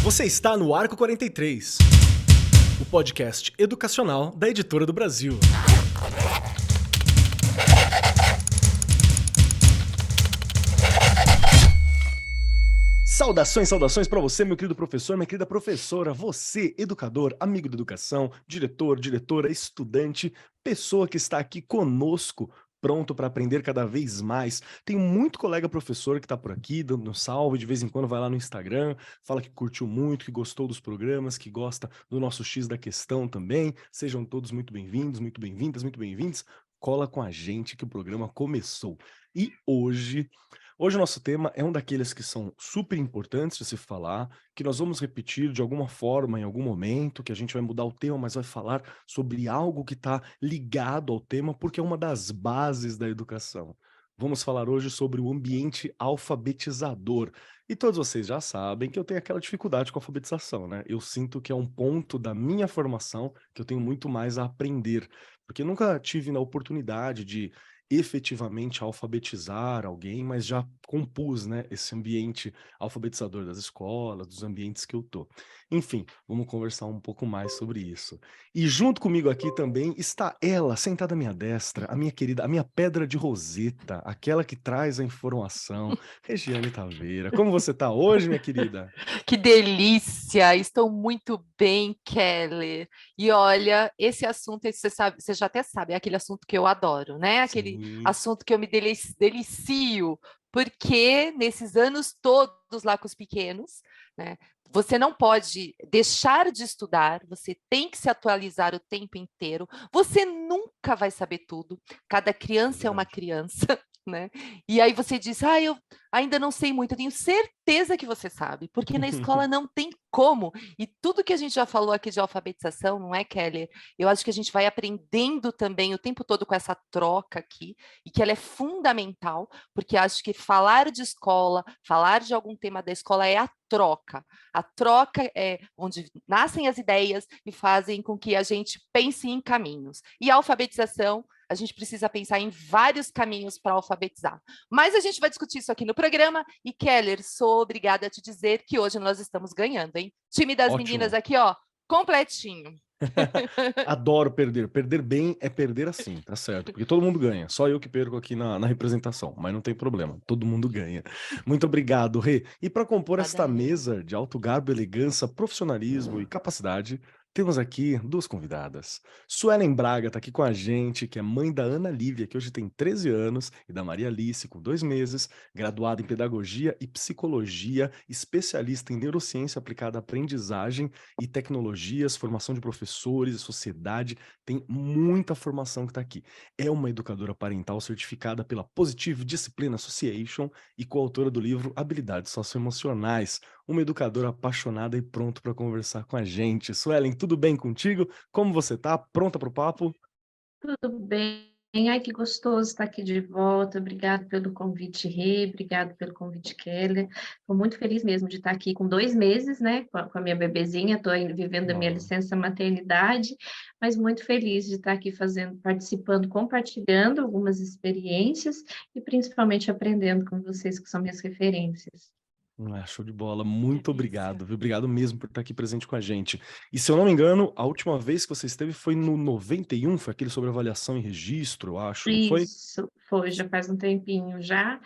Você está no Arco 43, o podcast educacional da Editora do Brasil. Saudações para você, meu querido professor, minha querida professora, você, educador, amigo da educação, diretor, diretora, estudante, pessoa que está aqui conosco, pronto para aprender cada vez mais. Tenho muito colega professor que está por aqui, dando um salve, de vez em quando vai lá no Instagram, fala que curtiu muito, que gostou dos programas, que gosta do nosso X da questão também. Sejam todos muito bem-vindos, muito bem-vindas, muito bem-vindos. Cola com a gente que o programa começou. E hoje o nosso tema é um daqueles que são super importantes de se falar, que nós vamos repetir de alguma forma em algum momento, que a gente vai mudar o tema, mas vai falar sobre algo que está ligado ao tema, porque é uma das bases da educação. Vamos falar hoje sobre o ambiente alfabetizador. E todos vocês já sabem que eu tenho aquela dificuldade com a alfabetização, né? Eu sinto que é um ponto da minha formação que eu tenho muito mais a aprender, porque eu nunca tive na oportunidade de efetivamente alfabetizar alguém, mas já compus, né, esse ambiente alfabetizador das escolas, dos ambientes que eu tô. Enfim, vamos conversar um pouco mais sobre isso. E junto comigo aqui também está ela, sentada à minha destra, a minha querida, a minha pedra de Roseta, aquela que traz a informação, Regiane Taveira. Como você tá hoje, minha querida? Que delícia! Estou muito bem, Keller. E olha, esse assunto, você sabe, você já até sabe, é aquele assunto que eu adoro, né? Aquele Sim. assunto que eu me delicio, porque nesses anos todos lá com os pequenos, né? Você não pode deixar de estudar, você tem que se atualizar o tempo inteiro. Você nunca vai saber tudo. Cada criança é uma criança, né? E aí você diz, eu ainda não sei muito, eu tenho certeza que você sabe, porque na escola não tem como. E tudo que a gente já falou aqui de alfabetização, não é, Keller? Eu acho que a gente vai aprendendo também o tempo todo com essa troca aqui, e que ela é fundamental, porque acho que falar de escola, falar de algum tema da escola é a troca. A troca é onde nascem as ideias e fazem com que a gente pense em caminhos. E a alfabetização, a gente precisa pensar em vários caminhos para alfabetizar. Mas a gente vai discutir isso aqui no programa. E, Keller, sou obrigada a te dizer que hoje nós estamos ganhando, hein? Time das meninas Ótimo. aqui, ó, completinho. Adoro perder. Perder bem é perder assim, tá certo? Porque todo mundo ganha. Só eu que perco aqui na representação, mas não tem problema. Todo mundo ganha. Muito obrigado, Rê. E para compor Nada esta eu. mesa de alto garbo, elegância, profissionalismo e capacidade, temos aqui duas convidadas. Suelen Braga está aqui com a gente, que é mãe da Ana Lívia, que hoje tem 13 anos, e da Maria Alice, com 2 meses, graduada em Pedagogia e Psicologia, especialista em Neurociência aplicada à aprendizagem e tecnologias, formação de professores e sociedade, tem muita formação que está aqui. É uma educadora parental certificada pela Positive Discipline Association e coautora do livro Habilidades Socioemocionais, uma educadora apaixonada e pronto para conversar com a gente. Suelen, tudo bem contigo? Como você tá? Pronta para o papo? Tudo bem. Ai, que gostoso estar aqui de volta. Obrigado pelo convite, Rê. Obrigado pelo convite, Keller. Estou muito feliz mesmo de estar aqui com 2 meses, né, com a minha bebezinha. Estou vivendo a minha Ó. licença maternidade, mas muito feliz de estar aqui participando, compartilhando algumas experiências e principalmente aprendendo com vocês, que são minhas referências. Show de bola. Muito Delícia. obrigado, viu? Obrigado mesmo por estar aqui presente com a gente. E se eu não me engano, a última vez que você esteve foi no 91, foi aquele sobre avaliação e registro, eu acho, não foi? Isso, foi, já faz um tempinho já,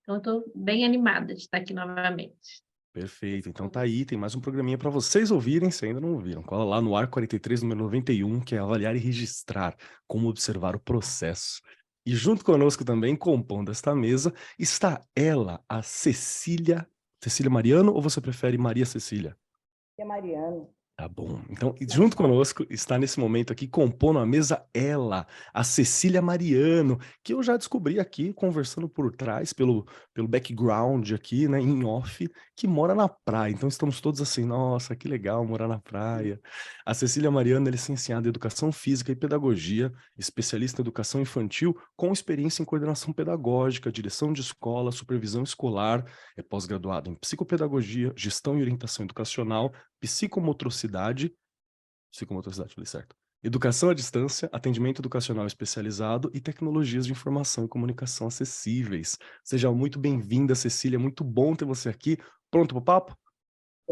então eu estou bem animada de estar aqui novamente. Perfeito. Então tá aí, tem mais um programinha para vocês ouvirem, se ainda não ouviram. Cola lá no Arco 43, número 91, que é avaliar e registrar, como observar o processo. E junto conosco também, compondo esta mesa, está ela, a Cecília. Cecília Mariano, ou você prefere Maria Cecília? Que é Mariano. Tá bom. Então, Mais junto fácil. conosco está nesse momento aqui, compondo a mesa, ela, a Cecília Mariano, que eu já descobri aqui, conversando por trás, pelo background aqui, né, em off, que mora na praia. Então, estamos todos assim, nossa, que legal morar na praia. A Cecília Mariano é licenciada em Educação Física e Pedagogia, especialista em Educação Infantil, com experiência em coordenação pedagógica, direção de escola, supervisão escolar, é pós-graduada em Psicopedagogia, Gestão e Orientação Educacional, psicomotricidade, falei certo. Educação à distância, atendimento educacional especializado e tecnologias de informação e comunicação acessíveis. Seja muito bem-vinda, Cecília, muito bom ter você aqui. Pronto pro papo?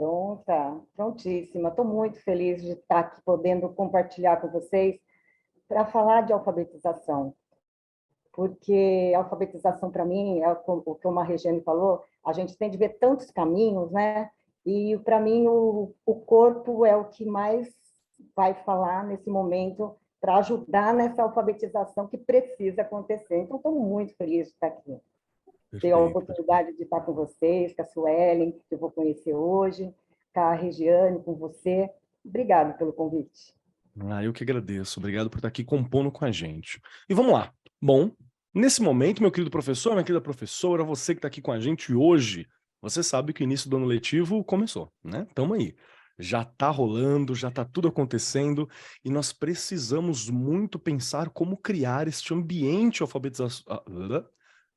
Pronta, prontíssima. Estou muito feliz de estar aqui podendo compartilhar com vocês para falar de alfabetização, porque a alfabetização, para mim, é o que uma Regiane falou, a gente tem de ver tantos caminhos, né? E, para mim, o corpo é o que mais vai falar nesse momento para ajudar nessa alfabetização que precisa acontecer. Então, estou muito feliz de estar aqui. Ter a oportunidade de estar com vocês, com a Suelen, que eu vou conhecer hoje, com a Regiane, com você. Obrigada pelo convite. Eu que agradeço. Obrigado por estar aqui compondo com a gente. E vamos lá. Bom, nesse momento, meu querido professor, minha querida professora, você que está aqui com a gente hoje, você sabe que o início do ano letivo começou, né? Tamo aí. Já está rolando, já está tudo acontecendo e nós precisamos muito pensar como criar este ambiente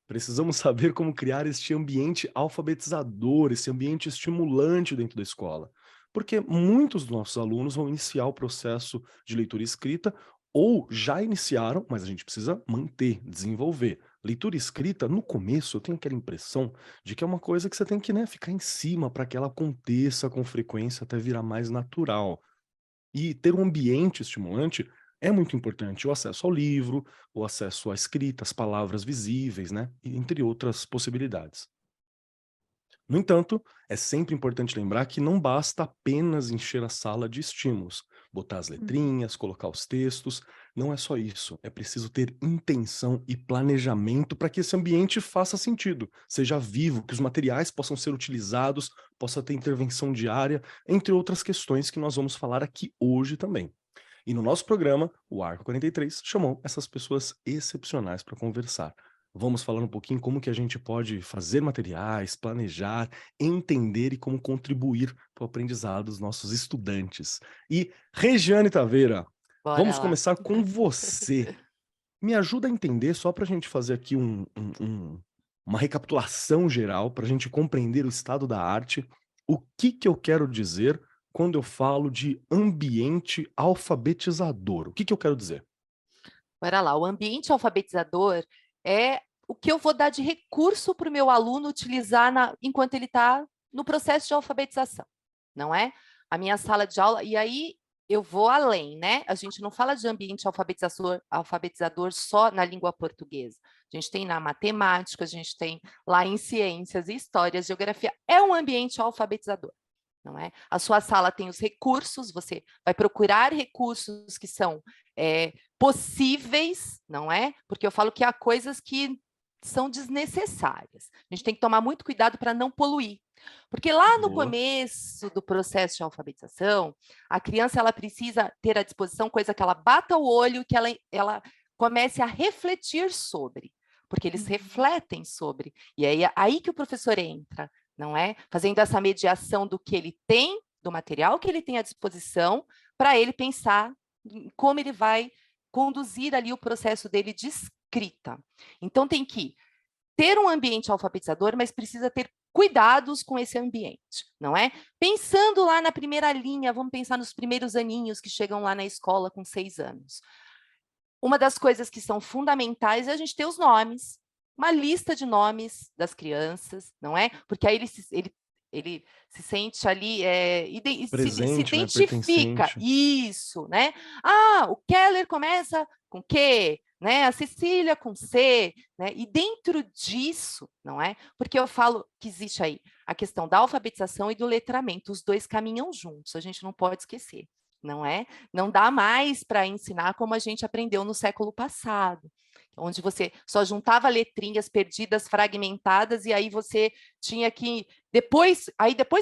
Precisamos saber como criar este ambiente alfabetizador, esse ambiente estimulante dentro da escola. Porque muitos dos nossos alunos vão iniciar o processo de leitura e escrita ou já iniciaram, mas a gente precisa manter, desenvolver. Leitura e escrita, no começo, eu tenho aquela impressão de que é uma coisa que você tem que, né, ficar em cima para que ela aconteça com frequência até virar mais natural. E ter um ambiente estimulante é muito importante. O acesso ao livro, o acesso à escrita, as palavras visíveis, né? Entre outras possibilidades. No entanto, é sempre importante lembrar que não basta apenas encher a sala de estímulos, botar as letrinhas, colocar os textos, não é só isso. É preciso ter intenção e planejamento para que esse ambiente faça sentido, seja vivo, que os materiais possam ser utilizados, possa ter intervenção diária, entre outras questões que nós vamos falar aqui hoje também. E no nosso programa, o Arco 43 chamou essas pessoas excepcionais para conversar. Vamos falar um pouquinho como que a gente pode fazer materiais, planejar, entender e como contribuir para o aprendizado dos nossos estudantes. E, Regiane Taveira, Bora vamos lá. começar com você. Me ajuda a entender, só para a gente fazer aqui uma recapitulação geral, para a gente compreender o estado da arte, o que eu quero dizer quando eu falo de ambiente alfabetizador. O que eu quero dizer? Bora lá. O ambiente alfabetizador é o que eu vou dar de recurso para o meu aluno utilizar enquanto ele está no processo de alfabetização, não é? A minha sala de aula, e aí eu vou além, né? A gente não fala de ambiente alfabetizador só na língua portuguesa. A gente tem na matemática, a gente tem lá em ciências, histórias, geografia. É um ambiente alfabetizador, não é? A sua sala tem os recursos, você vai procurar recursos que são possíveis, não é? Porque eu falo que há coisas que são desnecessárias. A gente tem que tomar muito cuidado para não poluir. Porque lá no começo do processo de alfabetização, a criança ela precisa ter à disposição coisa que ela bata o olho, que ela comece a refletir sobre, porque eles refletem sobre. E aí que o professor entra, não é? Fazendo essa mediação do que ele tem, do material que ele tem à disposição, para ele pensar em como ele vai conduzir ali o processo dele de escrita. Então, tem que ter um ambiente alfabetizador, mas precisa ter cuidados com esse ambiente, não é? Pensando lá na primeira linha, vamos pensar nos primeiros aninhos que chegam lá na escola com 6 anos. Uma das coisas que são fundamentais é a gente ter os nomes, uma lista de nomes das crianças, não é? Porque aí ele se sente ali, Presente, se identifica, né? isso, né? Ah, o Keller começa com Q, né? A Cecília com C, né? E dentro disso, não é? Porque eu falo que existe aí a questão da alfabetização e do letramento, os dois caminham juntos, a gente não pode esquecer, não é? Não dá mais para ensinar como a gente aprendeu no século passado, onde você só juntava letrinhas perdidas, fragmentadas, e aí você tinha que, depois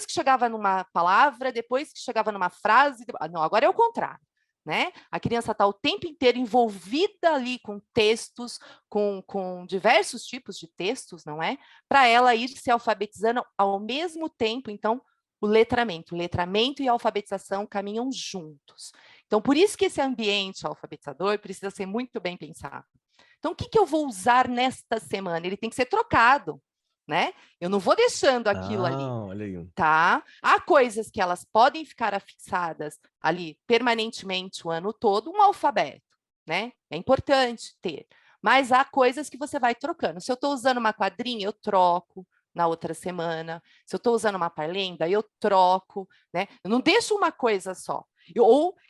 que chegava numa palavra, depois que chegava numa frase, não, agora é o contrário, né? A criança está o tempo inteiro envolvida ali com textos, com diversos tipos de textos, não é? Para ela ir se alfabetizando ao mesmo tempo, então, o letramento e a alfabetização caminham juntos. Então, por isso que esse ambiente alfabetizador precisa ser muito bem pensado. Então, o que eu vou usar nesta semana? Ele tem que ser trocado, né? Eu não vou deixando aquilo ali. Olha aí. Tá? Há coisas que elas podem ficar afixadas ali permanentemente o ano todo, um alfabeto, né? É importante ter. Mas há coisas que você vai trocando. Se eu estou usando uma quadrinha, eu troco, na outra semana. Se eu estou usando uma parlenda, eu troco, né? Eu não deixo uma coisa só.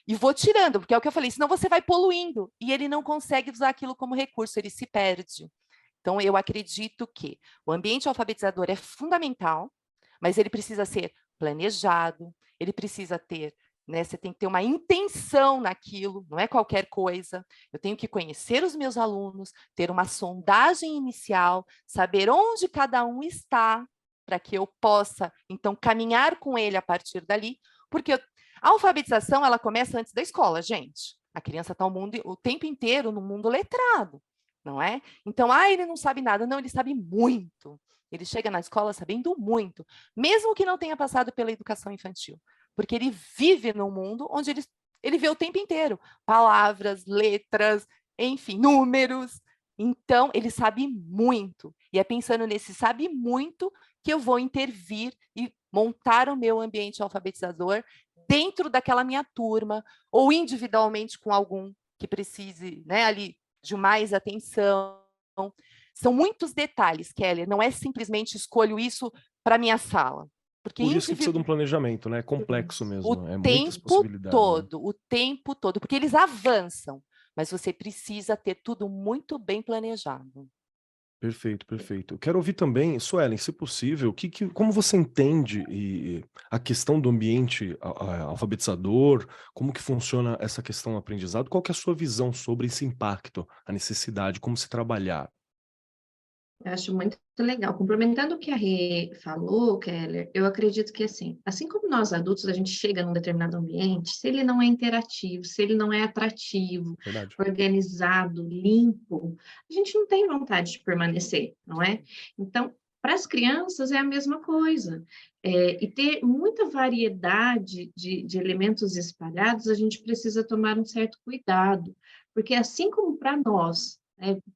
E vou tirando, porque é o que eu falei, senão você vai poluindo e ele não consegue usar aquilo como recurso, ele se perde. Então, eu acredito que o ambiente alfabetizador é fundamental, mas ele precisa ser planejado, ele precisa ter, né, você tem que ter uma intenção naquilo, não é qualquer coisa. Eu tenho que conhecer os meus alunos, ter uma sondagem inicial, saber onde cada um está, para que eu possa, então, caminhar com ele a partir dali, porque a alfabetização, ela começa antes da escola, gente. A criança está o tempo inteiro no mundo letrado, não é? Então, ele não sabe nada. Não, ele sabe muito. Ele chega na escola sabendo muito, mesmo que não tenha passado pela educação infantil, porque ele vive num mundo onde ele vê o tempo inteiro palavras, letras, enfim, números. Então, ele sabe muito. E é pensando nesse sabe muito que eu vou intervir e montar o meu ambiente alfabetizador dentro daquela minha turma, ou individualmente com algum que precise, né, ali de mais atenção. São muitos detalhes, Kelly, não é simplesmente escolho isso para minha sala. Porque Por isso que precisa de um planejamento, né? É complexo o mesmo, é muitas tempo possibilidades, né? todo, o tempo todo, porque eles avançam, mas você precisa ter tudo muito bem planejado. Perfeito, perfeito. Eu quero ouvir também, Suelen, se possível, como você entende a questão do ambiente alfabetizador, como que funciona essa questão do aprendizado, qual que é a sua visão sobre esse impacto, a necessidade, como se trabalhar? Eu acho muito legal. Complementando o que a Rê falou, Keller, eu acredito que, assim como nós adultos, a gente chega num determinado ambiente, se ele não é interativo, se ele não é atrativo, Verdade. organizado, limpo, a gente não tem vontade de permanecer, não é? Então, para as crianças é a mesma coisa. E ter muita variedade de elementos espalhados, a gente precisa tomar um certo cuidado, porque assim como para nós,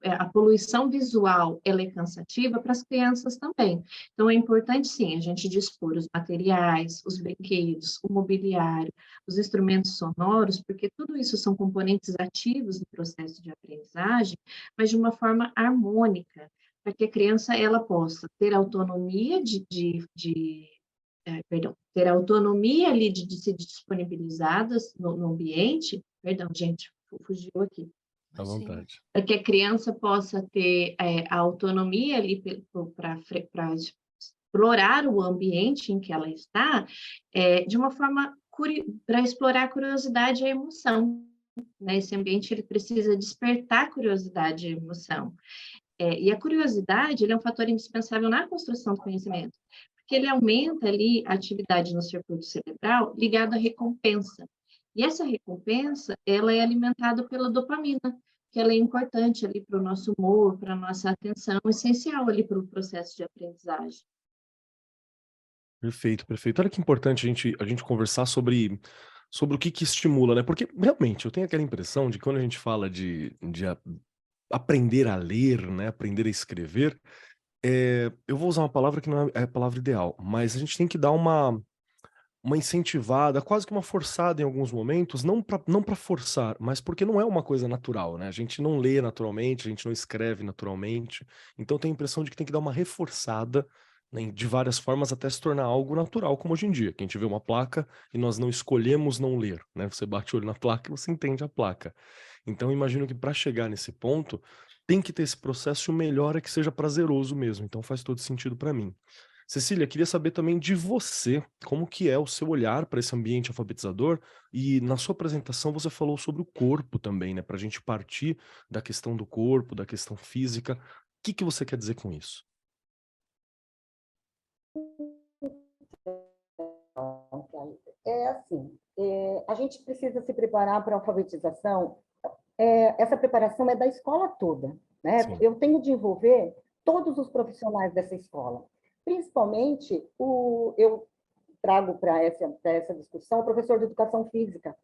a poluição visual ela é cansativa para as crianças também. Então, é importante, sim, a gente dispor os materiais, os brinquedos, o mobiliário, os instrumentos sonoros, porque tudo isso são componentes ativos do processo de aprendizagem, mas de uma forma harmônica, para que a criança ela possa ter autonomia ter autonomia ali de se disponibilizadas no ambiente. Perdão, gente, fugiu aqui. À vontade. Para que a criança possa ter a autonomia ali para explorar o ambiente em que ela está, de uma forma para explorar a curiosidade e a emoção. Né? Esse ambiente ele precisa despertar a curiosidade e a emoção. E a curiosidade ele é um fator indispensável na construção do conhecimento, porque ele aumenta ali a atividade no circuito cerebral ligada à recompensa. E essa recompensa, ela é alimentada pela dopamina, que ela é importante ali para o nosso humor, para a nossa atenção, essencial ali para o processo de aprendizagem. Perfeito, perfeito. Olha que importante a gente conversar sobre o que estimula, né? Porque realmente eu tenho aquela impressão de que quando a gente fala de aprender a ler, né? Aprender a escrever, eu vou usar uma palavra que não é a palavra ideal, mas a gente tem que dar uma incentivada, quase que uma forçada em alguns momentos, não para forçar, mas porque não é uma coisa natural, né? A gente não lê naturalmente, a gente não escreve naturalmente. Então tem a impressão de que tem que dar uma reforçada, né, de várias formas até se tornar algo natural, como hoje em dia, que a gente vê uma placa e nós não escolhemos não ler, né? Você bate o olho na placa e você entende a placa. Então eu imagino que para chegar nesse ponto, tem que ter esse processo e o melhor é que seja prazeroso mesmo. Então faz todo sentido para mim. Cecília, queria saber também de você, como que é o seu olhar para esse ambiente alfabetizador e na sua apresentação você falou sobre o corpo também, né? Para a gente partir da questão do corpo, da questão física. O que você quer dizer com isso? É assim, a gente precisa se preparar para a alfabetização. Essa preparação é da escola toda, né? Sim. Eu tenho de envolver todos os profissionais dessa escola. Principalmente, eu trago para essa discussão o professor de educação física,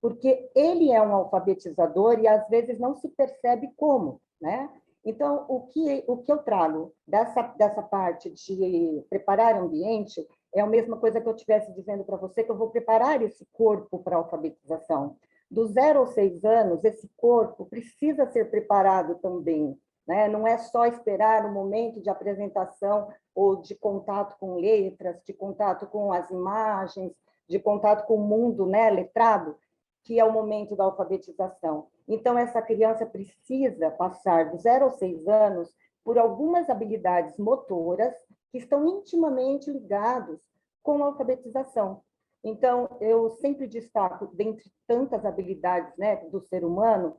porque ele é um alfabetizador e às vezes não se percebe como, né? Então, o que eu trago dessa parte de preparar ambiente é a mesma coisa que eu estivesse dizendo para você, que eu vou preparar esse corpo para a alfabetização. Do 0 aos 6 anos, esse corpo precisa ser preparado também, né? Não é só esperar o momento de apresentação ou de contato com letras, de contato com as imagens, de contato com o mundo, né, letrado, que é o momento da alfabetização. Então, essa criança precisa passar dos 0 aos 6 anos por algumas habilidades motoras que estão intimamente ligados com a alfabetização. Então, eu sempre destaco, dentre tantas habilidades, né, do ser humano,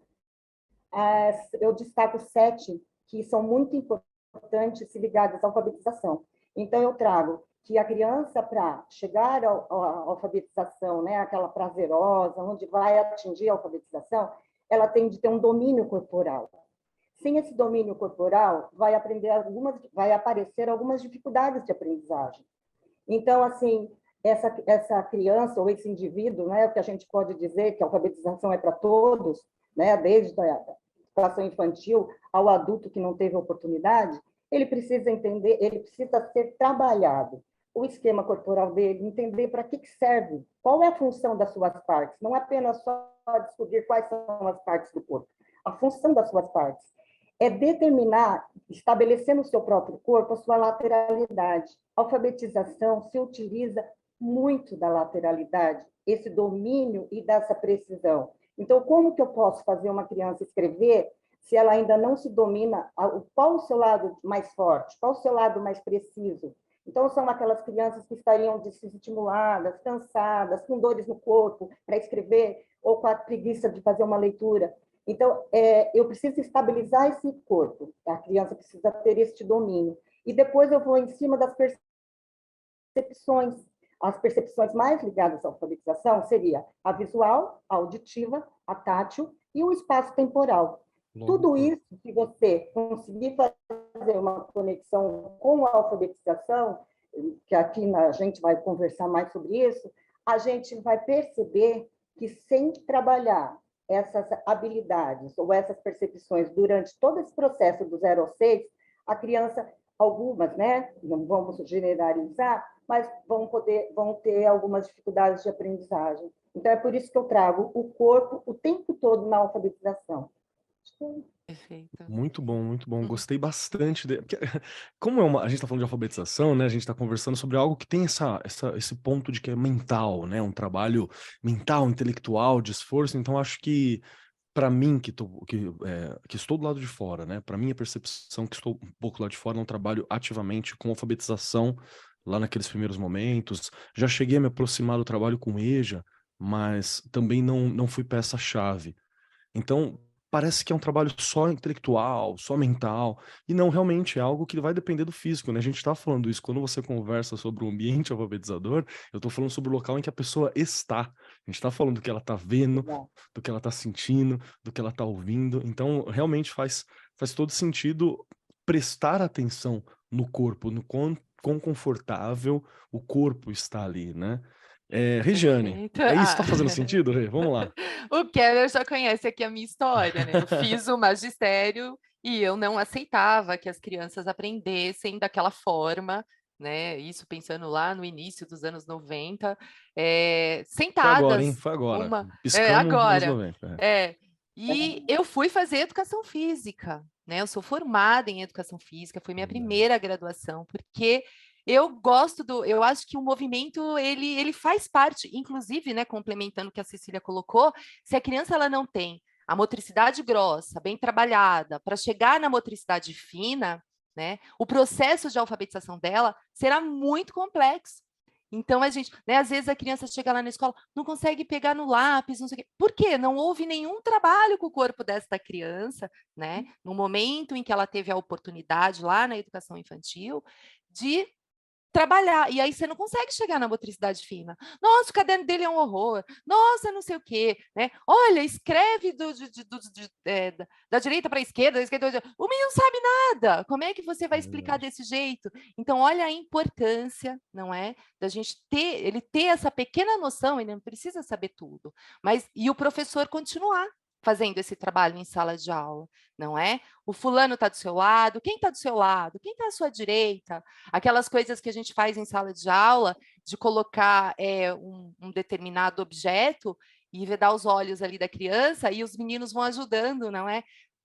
eu destaco 7 que são muito importantes ligadas à alfabetização. Então, eu trago que a criança, para chegar à alfabetização, né, aquela prazerosa, onde vai atingir a alfabetização, ela tem de ter um domínio corporal. Sem esse domínio corporal, vai aparecer algumas dificuldades de aprendizagem. Então, assim, essa criança ou esse indivíduo, né, que a gente pode dizer que a alfabetização é para todos, né, desde a educação infantil ao adulto que não teve oportunidade, ele precisa entender, ele precisa ser trabalhado. O esquema corporal dele, entender para que serve, qual é a função das suas partes, não apenas só descobrir quais são as partes do corpo, a função das suas partes é determinar, estabelecer no seu próprio corpo a sua lateralidade. A alfabetização se utiliza muito da lateralidade, esse domínio e dessa precisão. Então, como que eu posso fazer uma criança escrever se ela ainda não se domina qual o seu lado mais forte, qual o seu lado mais preciso? Então, são aquelas crianças que estariam desestimuladas, cansadas, com dores no corpo para escrever, ou com a preguiça de fazer uma leitura. Então, eu preciso estabilizar esse corpo, a criança precisa ter este domínio. E depois eu vou em cima das percepções. As percepções mais ligadas à alfabetização seria a visual, a auditiva, a tátil e o espaço temporal. Tudo isso, se você conseguir fazer uma conexão com a alfabetização, que aqui a gente vai conversar mais sobre isso, a gente vai perceber que sem trabalhar essas habilidades ou essas percepções durante todo esse processo do 0 ao 6, a criança, algumas, né, não vamos generalizar, mas vão ter algumas dificuldades de aprendizagem. Então, é por isso que eu trago o corpo o tempo todo na alfabetização. Perfeito. Muito bom, muito bom. Gostei bastante. Como a gente está falando de alfabetização, né? A gente está conversando sobre algo que tem esse ponto de que é mental, né? Um trabalho mental, intelectual, de esforço. Então, acho que para mim, que estou do lado de fora, né? Para mim, a percepção que estou um pouco lá de fora, não trabalho ativamente com alfabetização lá naqueles primeiros momentos. Já cheguei a me aproximar do trabalho com EJA, mas também não fui peça-chave. Então, parece que é um trabalho só intelectual, só mental, e não, realmente é algo que vai depender do físico, né? A gente está falando isso, quando você conversa sobre o ambiente alfabetizador, eu estou falando sobre o local em que a pessoa está. A gente está falando do que ela está vendo, do que ela está sentindo, do que ela está ouvindo. Então, realmente faz todo sentido prestar atenção no corpo, no quão confortável o corpo está ali, né? Regiane, Perfeito. é isso? Tá fazendo sentido, Rê? Vamos lá. O Keller já conhece aqui a minha história, né? Eu fiz o magistério e eu não aceitava que as crianças aprendessem daquela forma, né? Isso pensando lá no início dos anos 90, Foi agora, hein? sentadas, Foi agora. uma... Piscamos anos agora. 90. E eu fui fazer educação física, né? Eu sou formada em educação física, foi minha primeira graduação, porque eu acho que o movimento ele faz parte, inclusive, né, complementando o que a Cecília colocou, se a criança ela não tem a motricidade grossa, bem trabalhada, para chegar na motricidade fina, né, o processo de alfabetização dela será muito complexo. Então, a gente, né, às vezes a criança chega lá na escola, não consegue pegar no lápis, não sei o quê. Por quê? Não houve nenhum trabalho com o corpo desta criança, né, no momento em que ela teve a oportunidade lá na educação infantil de trabalhar, e aí você não consegue chegar na motricidade fina. Nossa, o caderno dele é um horror. Nossa, não sei o quê, né? Olha, escreve da direita para a esquerda, da esquerda. O menino não sabe nada. Como é que você vai explicar desse jeito? Então, olha a importância, não é, da gente ele ter essa pequena noção. Ele não precisa saber tudo, mas e o professor continuar fazendo esse trabalho em sala de aula, não é? O fulano está do seu lado, quem está do seu lado? Quem está à sua direita? Aquelas coisas que a gente faz em sala de aula, de colocar um determinado objeto e vedar os olhos ali da criança, e os meninos vão ajudando, não é?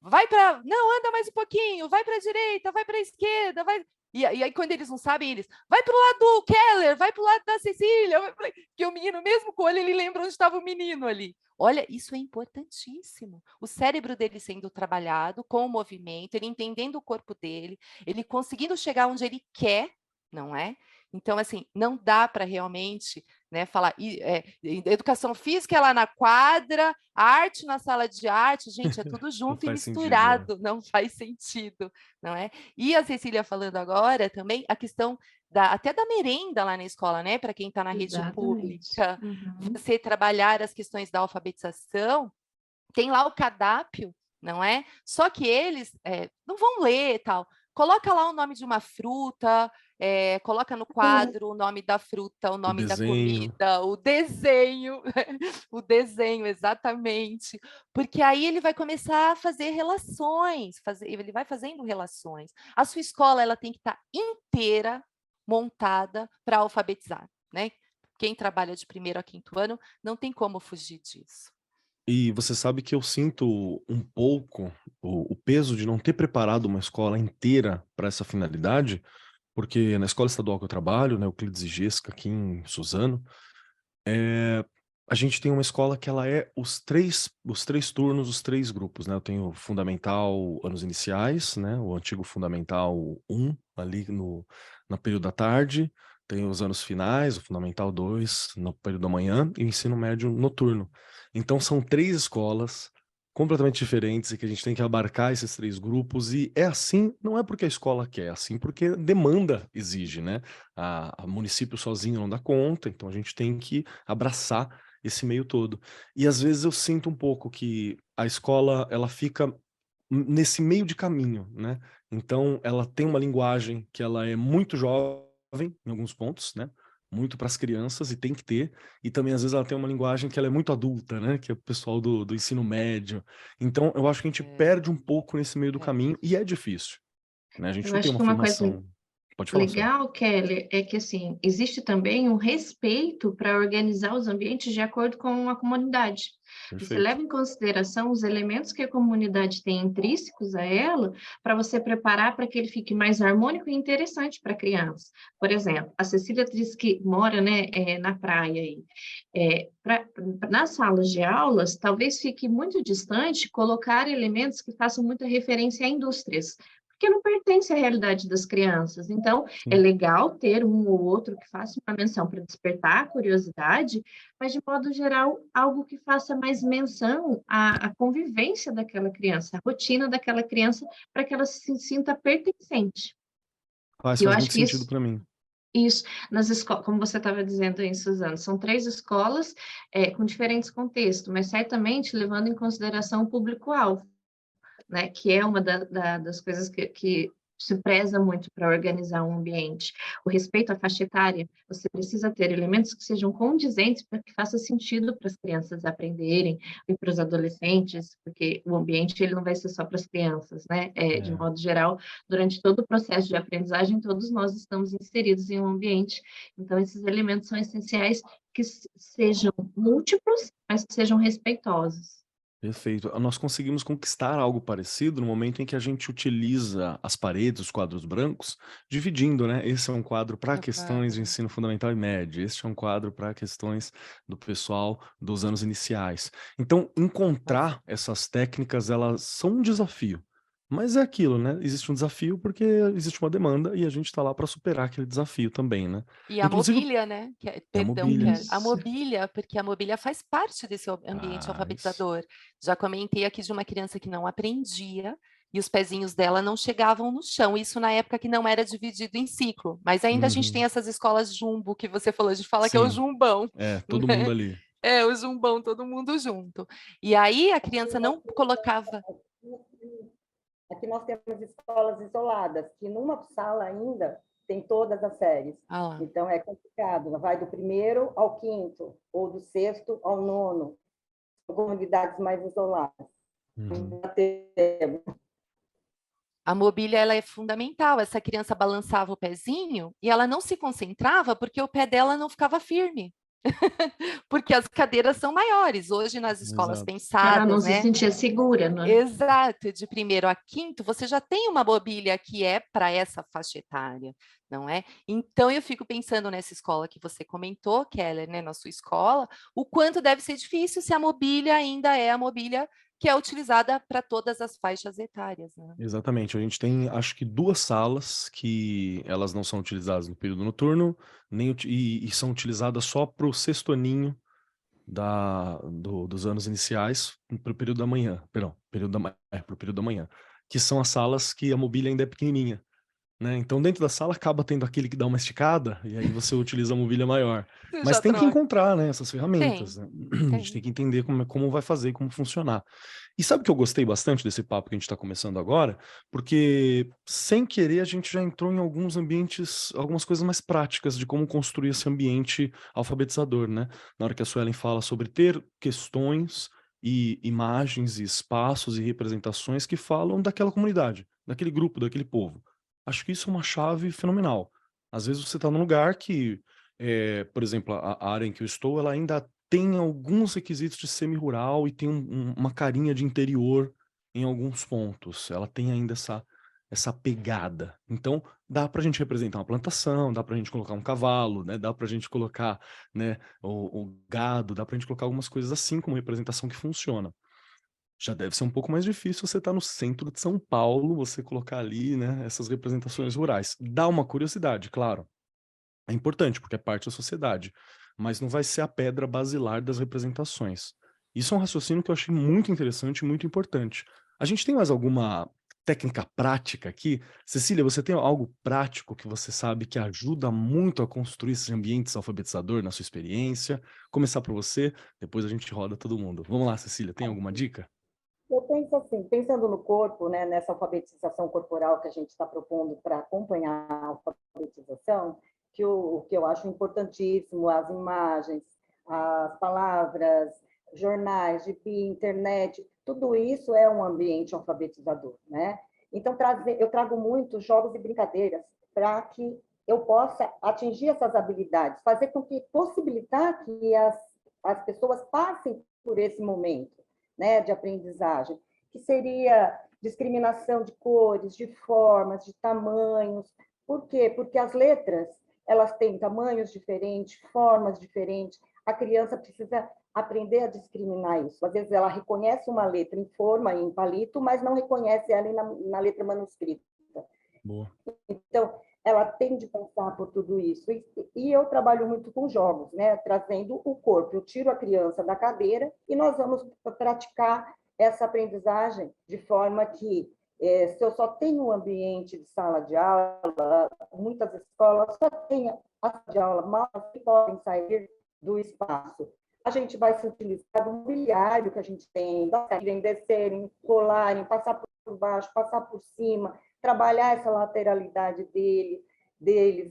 vai para... Não, anda mais um pouquinho, vai para a direita, vai para a esquerda, vai... E aí, quando eles não sabem, eles... Vai para o lado do Keller, vai para o lado da Cecília. Porque o menino, mesmo com o olho, ele lembra onde estava o menino ali. Olha, isso é importantíssimo. O cérebro dele sendo trabalhado com o movimento, ele entendendo o corpo dele, ele conseguindo chegar onde ele quer, não é? Então, assim, não dá para realmente, né, falar educação física é lá na quadra, arte na sala de arte, gente, é tudo junto e misturado, sentido, né? não faz sentido, não é? E a Cecília falando agora também a questão até da merenda lá na escola, né? Para quem está na rede pública, você trabalhar as questões da alfabetização, tem lá o cardápio, não é? Só que eles não vão ler e tal. Coloca lá o nome de uma fruta, coloca no quadro o nome da fruta, o nome da comida, o desenho, o desenho, exatamente. Porque aí ele vai começar a fazer relações, ele vai fazendo relações. A sua escola ela tem que estar inteira montada para alfabetizar, né? Quem trabalha de 1º a 5º ano não tem como fugir disso. E você sabe que eu sinto um pouco o peso de não ter preparado uma escola inteira para essa finalidade, porque na escola estadual que eu trabalho, né, Euclides e Gesca, aqui em Suzano, a gente tem uma escola que ela é os três turnos, os 3 grupos, né? Eu tenho fundamental, anos iniciais, né? O antigo fundamental 1, ali no período da tarde, tenho os anos finais, o fundamental 2, no período da manhã, e o ensino médio noturno. Então são 3 escolas completamente diferentes e que a gente tem que abarcar esses 3 grupos, e é assim, não é porque a escola quer, é assim porque demanda exige, né? O município sozinho não dá conta, então a gente tem que abraçar esse meio todo. E às vezes eu sinto um pouco que a escola, ela fica nesse meio de caminho, né? Então ela tem uma linguagem que ela é muito jovem em alguns pontos, né? Muito para as crianças, e tem que ter, e também às vezes ela tem uma linguagem que ela é muito adulta, né? Que é o pessoal do ensino médio. Então eu acho que a gente perde um pouco nesse meio do caminho, e é difícil, né? A gente Eu não tem acho uma que uma coisa formação. Pode falar, Sônia. legal, Kelly, é que assim, existe também um respeito para organizar os ambientes de acordo com a comunidade. Você Perfeito. leva em consideração os elementos que a comunidade tem intrínsecos a ela, para você preparar para que ele fique mais harmônico e interessante para a criança. Por exemplo, a Cecília diz que mora, né, na praia aí. Nas salas de aulas, talvez fique muito distante colocar elementos que façam muita referência a indústrias, porque não pertence à realidade das crianças. Então, é Sim. legal ter um ou outro que faça uma menção para despertar a curiosidade, mas, de modo geral, algo que faça mais menção à convivência daquela criança, à rotina daquela criança, para que ela se sinta pertencente. Faz E eu acho muito que sentido para mim. isso, nas escolas, como você estava dizendo aí, Suzano, são 3 escolas com diferentes contextos, mas certamente levando em consideração o público-alvo, né, que é uma das coisas que se preza muito para organizar um ambiente. O respeito à faixa etária, você precisa ter elementos que sejam condizentes para que faça sentido para as crianças aprenderem e para os adolescentes, porque o ambiente ele não vai ser só para as crianças, né? De modo geral, durante todo o processo de aprendizagem, todos nós estamos inseridos em um ambiente, então esses elementos são essenciais que sejam múltiplos, mas que sejam respeitosos. Perfeito. Nós conseguimos conquistar algo parecido no momento em que a gente utiliza as paredes, os quadros brancos, dividindo, né? Esse é um quadro para questões de ensino fundamental e médio, este é um quadro para questões do pessoal dos anos iniciais. Então, encontrar essas técnicas, elas são um desafio. Mas é aquilo, né? Existe um desafio porque existe uma demanda e a gente está lá para superar aquele desafio também, né? E a Inclusive, mobília, né? é a Perdão, mobília. a mobília, porque a mobília faz parte desse ambiente Faz. alfabetizador. Já comentei aqui de uma criança que não aprendia e os pezinhos dela não chegavam no chão. Isso na época que não era dividido em ciclo. Mas ainda a gente tem Uhum. essas escolas jumbo que você falou, a gente fala que é o Sim, jumbão, todo mundo né? ali. É, o jumbão, todo mundo junto. E aí a criança não colocava... Aqui nós temos escolas isoladas, que numa sala ainda tem todas as séries. Ah lá. Então é complicado, vai do 1º ao 5º, ou do 6º ao 9º, comunidades mais isoladas. Uhum. A mobília ela é fundamental. Essa criança balançava o pezinho e ela não se concentrava porque o pé dela não ficava firme. Porque as cadeiras são maiores. Hoje, nas escolas Exato. Ela não pensadas, se né? sentia segura, né? Exato, de primeiro a quinto, você já tem uma mobília que é para essa faixa etária, não é? Então, eu fico pensando nessa escola que você comentou, Keller, né, na sua escola, o quanto deve ser difícil se a mobília ainda é a mobília que é utilizada para todas as faixas etárias, né? Exatamente. A gente tem, acho que 2 salas que elas não são utilizadas no período noturno, nem e são utilizadas só para o sexto aninho dos anos iniciais para o período da manhã. Perdão, para o período da manhã. Que são as salas que a mobília ainda é pequenininha. Né? Então, dentro da sala acaba tendo aquele que dá uma esticada, e aí você utiliza a mobília maior. Você Mas já tem que troca. encontrar, né, essas ferramentas. Tem, Né? A gente tem tem. que entender como vai fazer e como funcionar. E sabe que eu gostei bastante desse papo que a gente está começando agora? Porque, sem querer, a gente já entrou em alguns ambientes, algumas coisas mais práticas de como construir esse ambiente alfabetizador, né? Na hora que a Suelen fala sobre ter questões e imagens e espaços e representações que falam daquela comunidade, daquele grupo, daquele povo. Acho que isso é uma chave fenomenal. Às vezes você está num lugar que, por exemplo, a área em que eu estou, ela ainda tem alguns requisitos de semi-rural e tem uma carinha de interior em alguns pontos. Ela tem ainda essa pegada. Então, dá para a gente representar uma plantação, dá para a gente colocar um cavalo, né? Dá para a gente colocar, né, o gado, dá para a gente colocar algumas coisas assim como representação que funciona. Já deve ser um pouco mais difícil você estar no centro de São Paulo, você colocar ali, né, essas representações rurais. Dá uma curiosidade, claro. É importante, porque é parte da sociedade. Mas não vai ser a pedra basilar das representações. Isso é um raciocínio que eu achei muito interessante e muito importante. A gente tem mais alguma técnica prática aqui? Cecília, você tem algo prático que você sabe que ajuda muito a construir esses ambientes alfabetizador na sua experiência? Começar por você, depois a gente roda todo mundo. Vamos lá, Cecília, tem alguma dica? Eu penso assim, pensando no corpo, né, nessa alfabetização corporal que a gente está propondo para acompanhar a alfabetização, o que eu acho importantíssimo, as imagens, as palavras, jornais, gibi, internet, tudo isso é um ambiente alfabetizador, né? Então, eu trago muito jogos e brincadeiras para que eu possa atingir essas habilidades, fazer com que, possibilitar que as pessoas passem por esse momento, né, de aprendizagem, que seria discriminação de cores, de formas, de tamanhos. Por quê? Porque as letras, elas têm tamanhos diferentes, formas diferentes. A criança precisa aprender a discriminar isso. Às vezes ela reconhece uma letra em forma, em palito, mas não reconhece ela na letra manuscrita. Boa. Então, ela tem de passar por tudo isso. E eu trabalho muito com jogos, né? Trazendo o corpo. Eu tiro a criança da cadeira e nós vamos praticar essa aprendizagem de forma que, se eu só tenho um ambiente de sala de aula, muitas escolas só têm a sala de aula, mal podem sair do espaço. A gente vai se utilizar do mobiliário que a gente tem, irem, descerem, rolarem, passar por baixo, passar por cima, trabalhar essa lateralidade deles,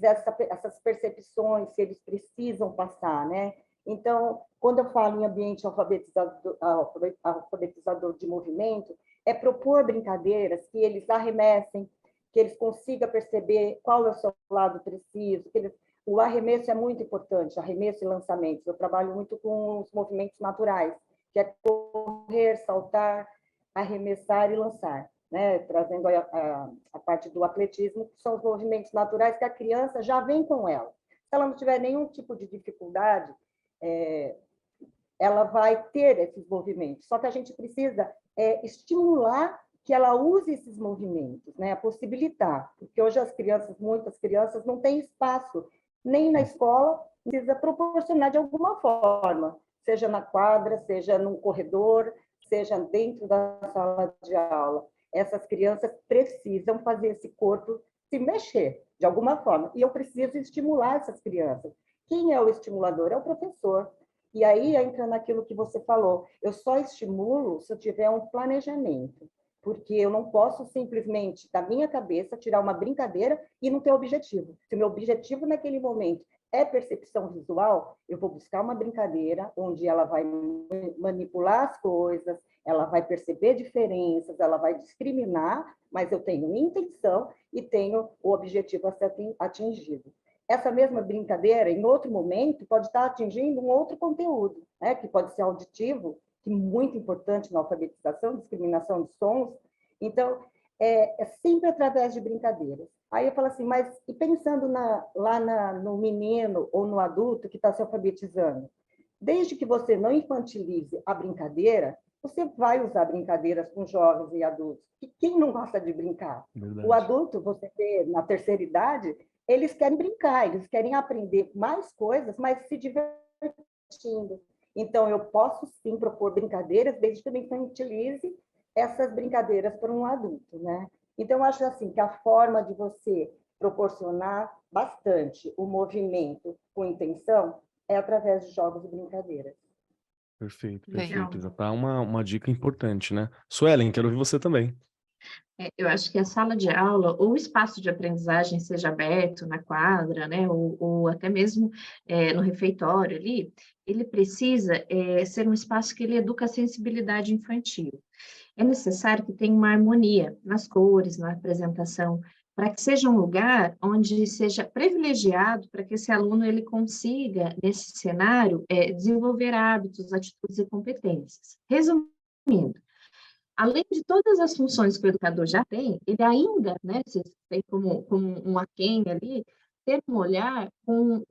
essas percepções que eles precisam passar, né? Então, quando eu falo em ambiente alfabetizador de movimento, é propor brincadeiras que eles arremessem, que eles consigam perceber qual é o seu lado preciso, o arremesso é muito importante, arremesso e lançamentos. Eu trabalho muito com os movimentos naturais, que é correr, saltar, arremessar e lançar. Né, trazendo a parte do atletismo, que são os movimentos naturais que a criança já vem com ela. Se ela não tiver nenhum tipo de dificuldade, ela vai ter esses movimentos. Só que a gente precisa estimular que ela use esses movimentos, né, possibilitar, porque hoje muitas crianças não têm espaço, nem na escola, precisa proporcionar de alguma forma, seja na quadra, seja no corredor, seja dentro da sala de aula. Essas crianças precisam fazer esse corpo se mexer de alguma forma. E eu preciso estimular essas crianças. Quem é o estimulador? É o professor. E aí entra naquilo que você falou. Eu só estimulo se eu tiver um planejamento. Porque eu não posso simplesmente, da minha cabeça, tirar uma brincadeira e não ter objetivo. Se o meu objetivo naquele momento é percepção visual, eu vou buscar uma brincadeira onde ela vai manipular as coisas, ela vai perceber diferenças, ela vai discriminar, mas eu tenho intenção e tenho o objetivo a ser atingido. essa mesma brincadeira, em outro momento, pode estar atingindo um outro conteúdo, né? Que pode ser auditivo, que é muito importante na alfabetização, discriminação de sons. Então, é sempre através de brincadeiras. Aí eu falo assim, mas e pensando no menino ou no adulto que está se alfabetizando? Desde que você não infantilize a brincadeira, você vai usar brincadeiras com jovens e adultos. E quem não gosta de brincar? Verdade. O adulto, você vê na terceira idade, eles querem brincar, eles querem aprender mais coisas, mas se divertindo. Então, eu posso sim propor brincadeiras, desde que eu infantilize essas brincadeiras para um adulto, né? Então, eu acho assim que a forma de você proporcionar bastante o movimento com intenção é através de jogos e brincadeiras. Perfeito, Bem. perfeito. Já tá uma dica importante, né? Suelen, quero ouvir você também. Eu acho que a sala de aula ou o espaço de aprendizagem seja aberto na quadra, né, ou até mesmo no refeitório ali, ele precisa ser um espaço que ele educa a sensibilidade infantil. É necessário que tenha uma harmonia nas cores, na apresentação, para que seja um lugar onde seja privilegiado para que esse aluno ele consiga, nesse cenário, desenvolver hábitos, atitudes e competências. Resumindo, além de todas as funções que o educador já tem, ele ainda, né, se tem como um aquém ali, ter um olhar com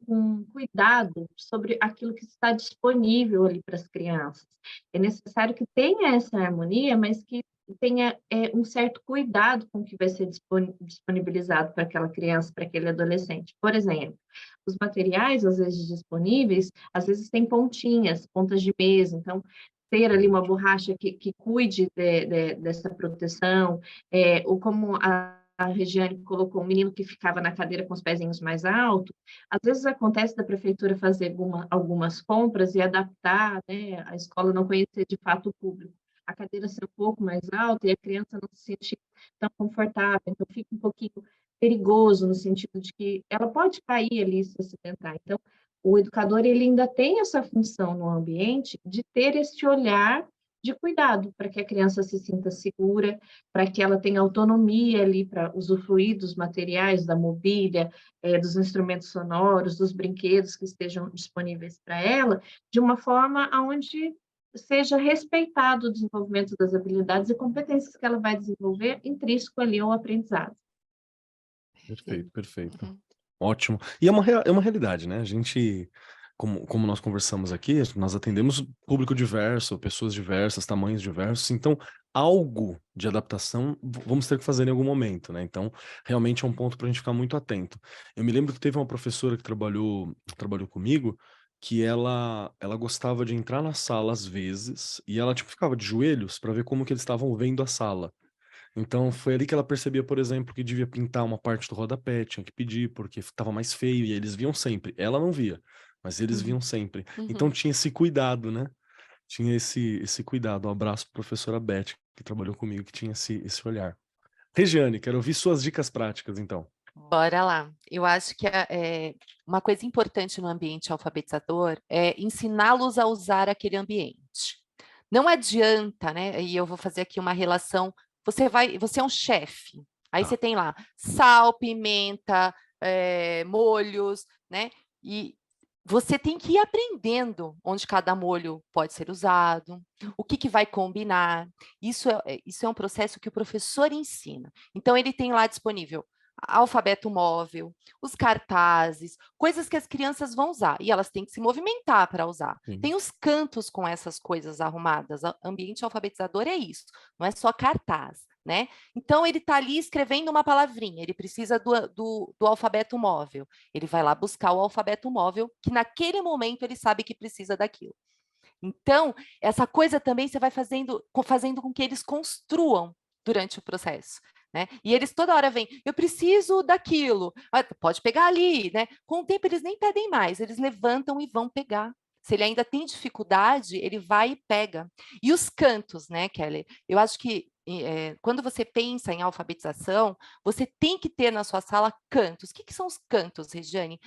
cuidado sobre aquilo que está disponível ali para as crianças. É necessário que tenha essa harmonia, mas que tenha um certo cuidado com o que vai ser disponibilizado para aquela criança, para aquele adolescente. Por exemplo, os materiais, às vezes, disponíveis, às vezes tem pontinhas, pontas de mesa, então, ter ali uma borracha que cuide dessa proteção, ou como a Regiane colocou, um menino que ficava na cadeira com os pezinhos mais altos, às vezes acontece da prefeitura fazer algumas compras e adaptar, né, a escola não conhecer de fato o público, a cadeira ser um pouco mais alta e a criança não se sentir tão confortável, então fica um pouquinho perigoso no sentido de que ela pode cair ali e se acidentar. Então, o educador ele ainda tem essa função no ambiente de ter esse olhar de cuidado para que a criança se sinta segura, para que ela tenha autonomia ali para usufruir dos materiais, da mobília, dos instrumentos sonoros, dos brinquedos que estejam disponíveis para ela, de uma forma onde seja respeitado o desenvolvimento das habilidades e competências que ela vai desenvolver intrínseco ali ao aprendizado. Perfeito, perfeito. Uhum. Ótimo. E é uma realidade, né? A gente, como nós conversamos aqui, nós atendemos público diverso, pessoas diversas, tamanhos diversos, então algo de adaptação vamos ter que fazer em algum momento, né? Então, realmente é um ponto para a gente ficar muito atento. Eu me lembro que teve uma professora que trabalhou comigo, que ela gostava de entrar na sala às vezes, e ela tipo ficava de joelhos para ver como que eles estavam vendo a sala. Então foi ali que ela percebia, por exemplo, que devia pintar uma parte do rodapé, tinha que pedir, porque estava mais feio, e eles viam sempre. Ela não via, mas eles viam sempre. Então Uhum. tinha esse cuidado, né? Tinha esse cuidado. Um abraço para a professora Beth, que trabalhou comigo, que tinha esse olhar. Regiane, quero ouvir suas dicas práticas, então. Bora lá. Eu acho que uma coisa importante no ambiente alfabetizador é ensiná-los a usar aquele ambiente. Não adianta, né? E eu vou fazer aqui uma relação. Você é um chefe. Aí Tá. você tem lá sal, pimenta, molhos, né? E você tem que ir aprendendo onde cada molho pode ser usado, o que vai combinar. Isso é um processo que o professor ensina. Então, ele tem lá disponível alfabeto móvel, os cartazes, coisas que as crianças vão usar, e elas têm que se movimentar para usar. Sim. Tem os cantos com essas coisas arrumadas, ambiente alfabetizador é isso, não é só cartaz, né? Então, ele está ali escrevendo uma palavrinha, ele precisa do alfabeto móvel, ele vai lá buscar o alfabeto móvel, que naquele momento ele sabe que precisa daquilo. Então, essa coisa também você vai fazendo com que eles construam durante o processo. Né? E eles toda hora vêm, eu preciso daquilo, pode pegar ali, né? Com o tempo eles nem pedem mais, eles levantam e vão pegar. Se ele ainda tem dificuldade, ele vai e pega. E os cantos, né, Kelly? Eu acho que quando você pensa em alfabetização, você tem que ter na sua sala cantos. O que são os cantos, Regiane?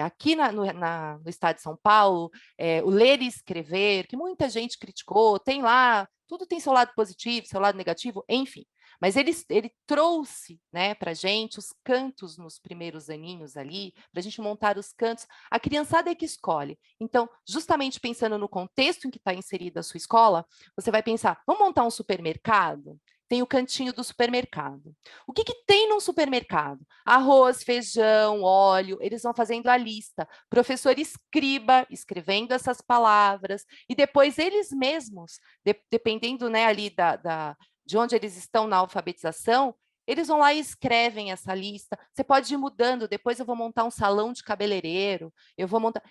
Aqui no estado de São Paulo, o ler e escrever, que muita gente criticou, tem lá, tudo tem seu lado positivo, seu lado negativo, enfim. Mas ele trouxe, né, para a gente os cantos nos primeiros aninhos ali, para a gente montar os cantos. A criançada é que escolhe. Então, justamente pensando no contexto em que está inserida a sua escola, você vai pensar, vamos montar um supermercado? Tem o cantinho do supermercado. O que tem num supermercado? Arroz, feijão, óleo, eles vão fazendo a lista. Professor escriba, escrevendo essas palavras, e depois eles mesmos, dependendo, né, ali de onde eles estão na alfabetização, eles vão lá e escrevem essa lista. Você pode ir mudando, depois eu vou montar um salão de cabeleireiro, eu vou montar...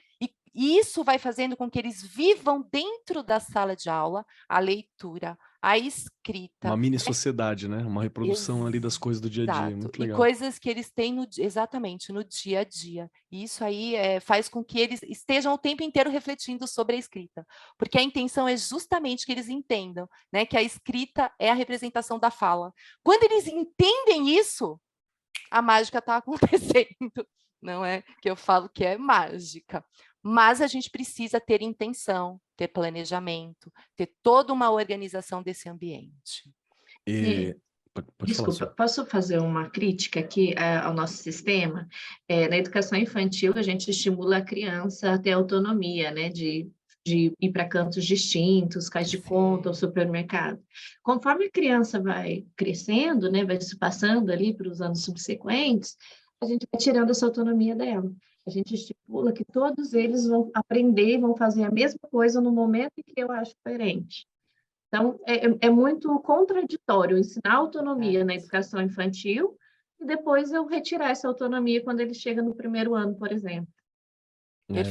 E isso vai fazendo com que eles vivam dentro da sala de aula a leitura, a escrita. Uma mini sociedade, né? Uma reprodução ali das coisas do dia a dia, Exato. muito E legal. coisas que eles têm exatamente no dia a dia. E isso aí faz com que eles estejam o tempo inteiro refletindo sobre a escrita, porque a intenção é justamente que eles entendam, né, que a escrita é a representação da fala. Quando eles entendem isso, a mágica está acontecendo, não é que eu falo que é mágica. Mas a gente precisa ter intenção, ter planejamento, ter toda uma organização desse ambiente. Pode falar, Desculpa, posso fazer uma crítica aqui ao nosso sistema? Na educação infantil, a gente estimula a criança a ter autonomia, né, de ir para cantos distintos, cais de conta, o supermercado. Conforme a criança vai crescendo, né, vai se passando ali para os anos subsequentes, a gente vai tirando essa autonomia dela. A gente estipula que todos eles vão aprender, vão fazer a mesma coisa no momento em que eu acho coerente. Então, é muito contraditório ensinar autonomia na educação infantil e depois eu retirar essa autonomia quando ele chega no primeiro ano, por exemplo.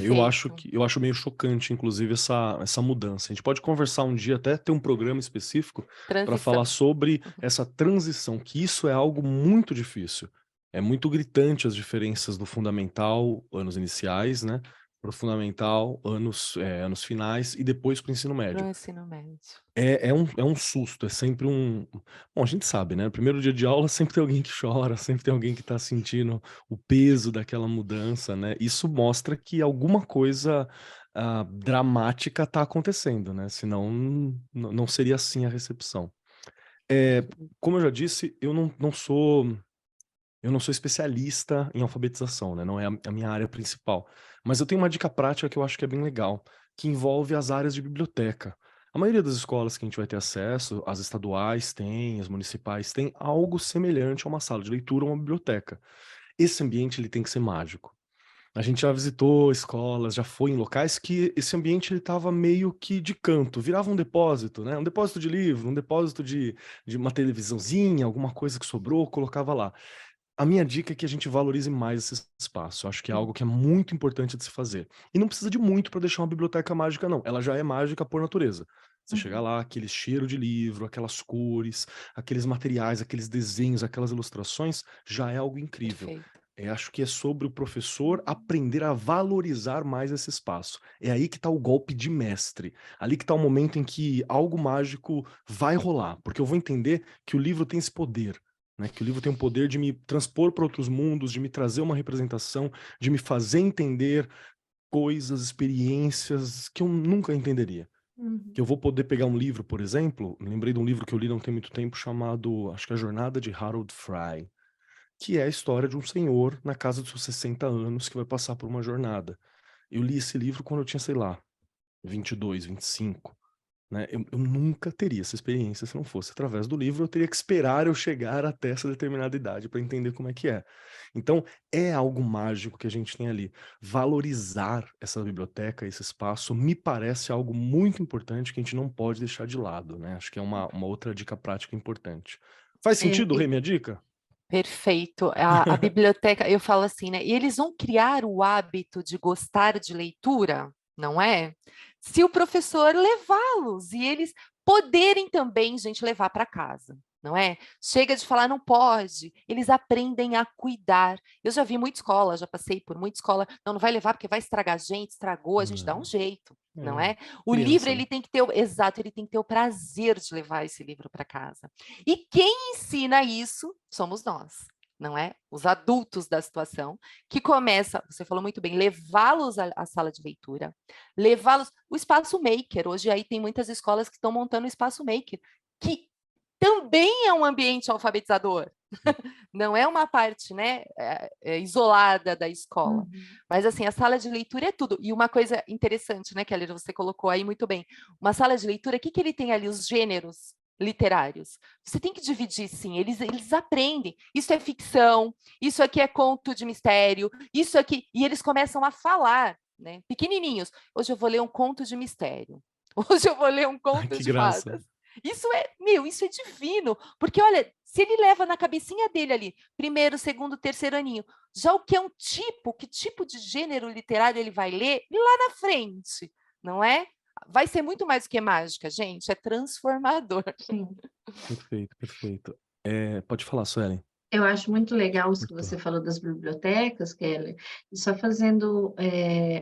Eu acho meio chocante, inclusive, essa mudança. A gente pode conversar um dia, até ter um programa específico para falar sobre essa transição, que isso é algo muito difícil. É muito gritante as diferenças do fundamental, anos iniciais, né? Para o fundamental, anos finais, e depois para o ensino médio. No ensino médio. É um susto, é sempre Bom, a gente sabe, né? No primeiro dia de aula sempre tem alguém que chora, sempre tem alguém que tá sentindo o peso daquela mudança, né? Isso mostra que alguma coisa dramática tá acontecendo, né? Senão não seria assim a recepção. Como eu já disse, eu não sou especialista em alfabetização, né? Não é a minha área principal. Mas eu tenho uma dica prática que eu acho que é bem legal, que envolve as áreas de biblioteca. A maioria das escolas que a gente vai ter acesso, as estaduais têm, as municipais têm, algo semelhante a uma sala de leitura ou uma biblioteca. Esse ambiente ele tem que ser mágico. A gente já visitou escolas, já foi em locais que esse ambiente ele estava meio que de canto, virava um depósito, né? Um depósito de livro, um depósito de uma televisãozinha, alguma coisa que sobrou, colocava lá. A minha dica é que a gente valorize mais esse espaço. Eu acho que é algo que é muito importante de se fazer. E não precisa de muito para deixar uma biblioteca mágica, não. Ela já é mágica por natureza. Você chegar lá, aquele cheiro de livro, aquelas cores, aqueles materiais, aqueles desenhos, aquelas ilustrações, já é algo incrível. Perfeito. Acho que é sobre o professor aprender a valorizar mais esse espaço. É aí que está o golpe de mestre. Ali que está o momento em que algo mágico vai rolar. Porque eu vou entender que o livro tem esse poder. Né, que o livro tem o poder de me transpor para outros mundos, de me trazer uma representação, de me fazer entender coisas, experiências que eu nunca entenderia. Que eu vou poder pegar um livro, por exemplo, me lembrei de um livro que eu li não tem muito tempo, chamado, acho que é A Jornada de Harold Fry, que é a história de um senhor na casa dos seus 60 anos que vai passar por uma jornada. Eu li esse livro quando eu tinha, sei lá, 22, 25. Né? Eu nunca teria essa experiência se não fosse através do livro. Eu teria que esperar eu chegar até essa determinada idade para entender como é que é. Então, é algo mágico que a gente tem ali. Valorizar essa biblioteca, esse espaço, me parece algo muito importante que a gente não pode deixar de lado, né? Acho que é uma outra dica prática importante. Faz sentido, Rê, minha dica? Perfeito. A biblioteca, eu falo assim, né? E eles vão criar o hábito de gostar de leitura, não é? Se o professor levá-los e eles poderem também, gente, levar para casa, não é? Chega de falar não pode, eles aprendem a cuidar. Eu já vi muita escola, já passei por muita escola, não vai levar porque vai estragar a gente, estragou, a gente dá um jeito, não é? O criança, livro, né? ele tem que ter, exato, ele tem que ter o prazer de levar esse livro para casa. E quem ensina isso somos nós. Não é? Os adultos da situação, que começa, você falou muito bem, levá-los à sala de leitura, levá-los, o espaço maker, hoje aí tem muitas escolas que estão montando o espaço maker, que também é um ambiente alfabetizador. Não é uma parte, né, isolada da escola. Mas, assim, a sala de leitura é tudo. E uma coisa interessante, né, Kelly, você colocou aí muito bem. Uma sala de leitura, o que ele tem ali? Os gêneros literários. Você tem que dividir, sim. Eles aprendem. Isso é ficção, isso aqui é conto de mistério, isso aqui... E eles começam a falar, né, pequenininhos. Hoje eu vou ler um conto de mistério. Hoje eu vou ler um conto Que de graça. fadas. Isso é divino, porque olha, se ele leva na cabecinha dele ali, primeiro, segundo, terceiro aninho, já o que é que tipo de gênero literário ele vai ler lá na frente, não é? Vai ser muito mais do que mágica, gente, é transformador. Sim. Perfeito, perfeito. Pode falar, Suelen. Eu acho muito legal isso que Muito. você falou das bibliotecas, Kelly. E só fazendo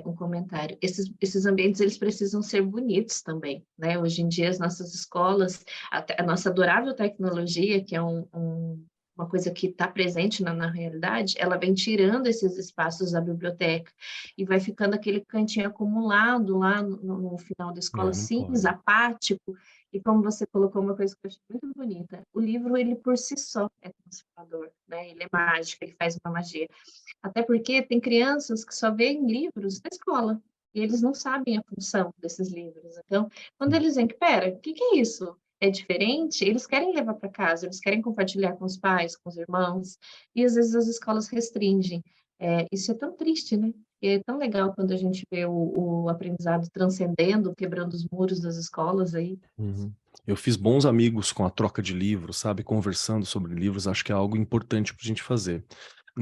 um comentário, esses ambientes eles precisam ser bonitos também, né? Hoje em dia as nossas escolas, a nossa adorável tecnologia, que é uma coisa que está presente na realidade, ela vem tirando esses espaços da biblioteca e vai ficando aquele cantinho acumulado lá no final da escola, Não cinza, pode. apático. E como você colocou uma coisa que eu achei muito bonita, o livro, ele por si só é transformador, né? Ele é mágico, ele faz uma magia. Até porque tem crianças que só veem livros da escola, e eles não sabem a função desses livros. Então, quando eles veem que, pera, o que é isso? É diferente, eles querem levar para casa, eles querem compartilhar com os pais, com os irmãos, e às vezes as escolas restringem. Isso é tão triste, né? E é tão legal quando a gente vê o aprendizado transcendendo, quebrando os muros das escolas aí. Uhum. Eu fiz bons amigos com a troca de livros, sabe? Conversando sobre livros, acho que é algo importante para a gente fazer.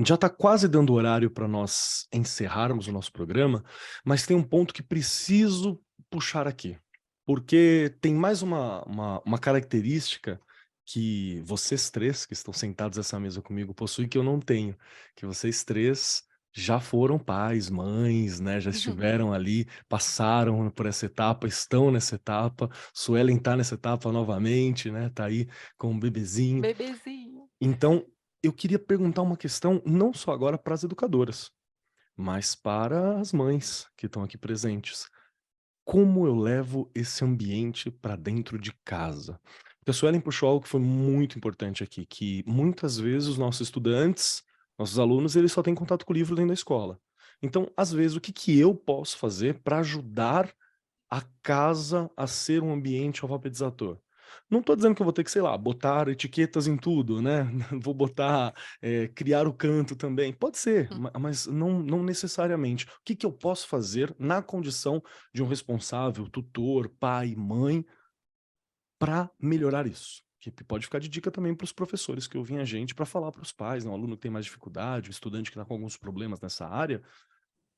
Já está quase dando horário para nós encerrarmos o nosso programa, mas tem um ponto que preciso puxar aqui, porque tem mais uma característica que vocês três que estão sentados nessa mesa comigo possuem que eu não tenho, que vocês três já foram pais, mães, né? Já estiveram ali, passaram por essa etapa, estão nessa etapa. Suelen tá nessa etapa novamente, né? Tá aí com um bebezinho. Bebezinho. Então, eu queria perguntar uma questão não só agora para as educadoras, mas para as mães que estão aqui presentes. Como eu levo esse ambiente para dentro de casa? Porque a Suelen puxou algo que foi muito importante aqui, que muitas vezes os nossos estudantes, nossos alunos, eles só têm contato com o livro dentro da escola. Então, às vezes, o que eu posso fazer para ajudar a casa a ser um ambiente alfabetizador? Não estou dizendo que eu vou ter que, sei lá, botar etiquetas em tudo, né? Vou botar, criar o canto também. Pode ser, mas não necessariamente. O que eu posso fazer na condição de um responsável, tutor, pai, mãe, para melhorar isso? Que pode ficar de dica também para os professores que ouvem a gente, para falar para os pais, né? O aluno que tem mais dificuldade, o estudante que está com alguns problemas nessa área,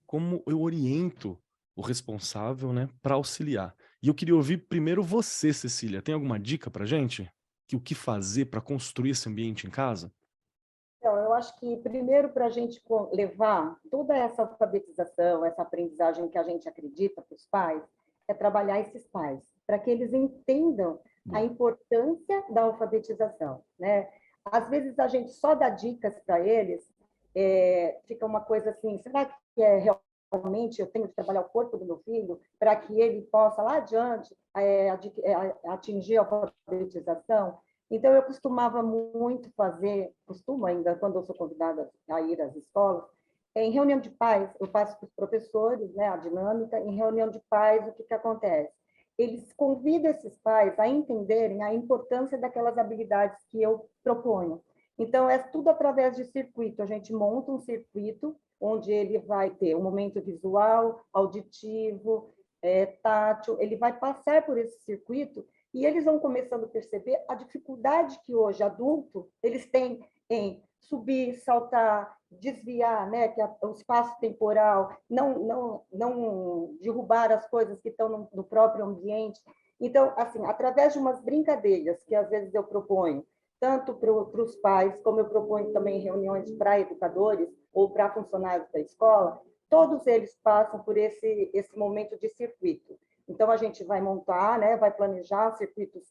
como eu oriento o responsável, né, para auxiliar. E eu queria ouvir primeiro você, Cecília. Tem alguma dica para gente? O que fazer para construir esse ambiente em casa? Então, eu acho que primeiro para a gente levar toda essa alfabetização, essa aprendizagem que a gente acredita para os pais, é trabalhar esses pais, para que eles entendam a importância da alfabetização, né? Às vezes a gente só dá dicas para eles, fica uma coisa assim, será que realmente eu tenho que trabalhar o corpo do meu filho para que ele possa lá adiante atingir a alfabetização? Então, eu costumava muito costumo ainda, quando eu sou convidada a ir às escolas, em reunião de pais, eu passo para os professores, né, a dinâmica, em reunião de pais, o que acontece? Eles convidam esses pais a entenderem a importância daquelas habilidades que eu proponho. Então, é tudo através de circuito. A gente monta um circuito onde ele vai ter um momento visual, auditivo, tátil, ele vai passar por esse circuito e eles vão começando a perceber a dificuldade que hoje, adulto, eles têm em subir, saltar, desviar, né, que o espaço temporal, não derrubar as coisas que estão no próprio ambiente. Então, assim, através de umas brincadeiras que às vezes eu proponho, tanto para os pais, como eu proponho também reuniões para educadores ou para funcionários da escola, todos eles passam por esse momento de circuito. Então, a gente vai montar, né, vai planejar circuitos,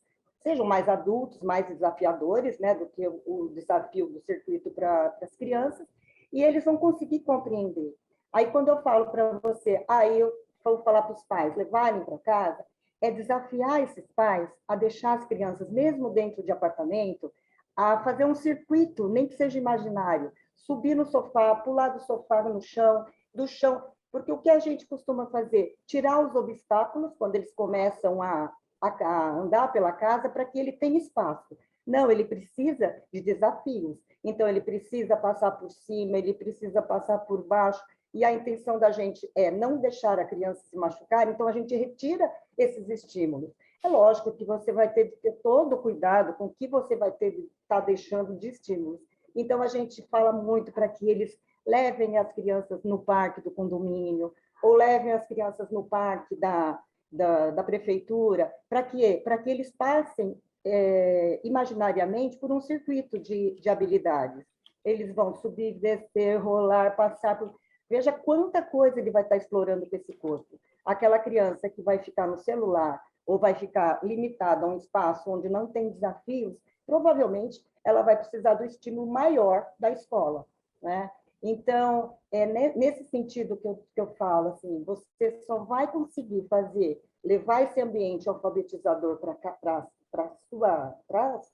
sejam mais adultos, mais desafiadores, né, do que o desafio do circuito para as crianças, e eles vão conseguir compreender. Aí, quando eu falo para você, eu vou falar para os pais levarem para casa, é desafiar esses pais a deixar as crianças, mesmo dentro de apartamento, a fazer um circuito, nem que seja imaginário, subir no sofá, pular do sofá no chão, do chão, porque o que a gente costuma fazer? Tirar os obstáculos quando eles começam a andar pela casa para que ele tenha espaço. Não, ele precisa de desafios. Então, ele precisa passar por cima, ele precisa passar por baixo, e a intenção da gente é não deixar a criança se machucar, então a gente retira esses estímulos. É lógico que você vai ter de ter todo o cuidado com o que você vai ter de estar deixando de estímulos. Então, a gente fala muito para que eles levem as crianças no parque do condomínio, ou levem as crianças no parque da prefeitura, para quê? Para que eles passem imaginariamente por um circuito de habilidades. Eles vão subir, descer, rolar, passar por... Veja quanta coisa ele vai estar explorando com esse corpo. Aquela criança que vai ficar no celular ou vai ficar limitada a um espaço onde não tem desafios, provavelmente ela vai precisar do estímulo maior da escola, né? Então, é nesse sentido que eu falo, assim, você só vai conseguir levar esse ambiente alfabetizador para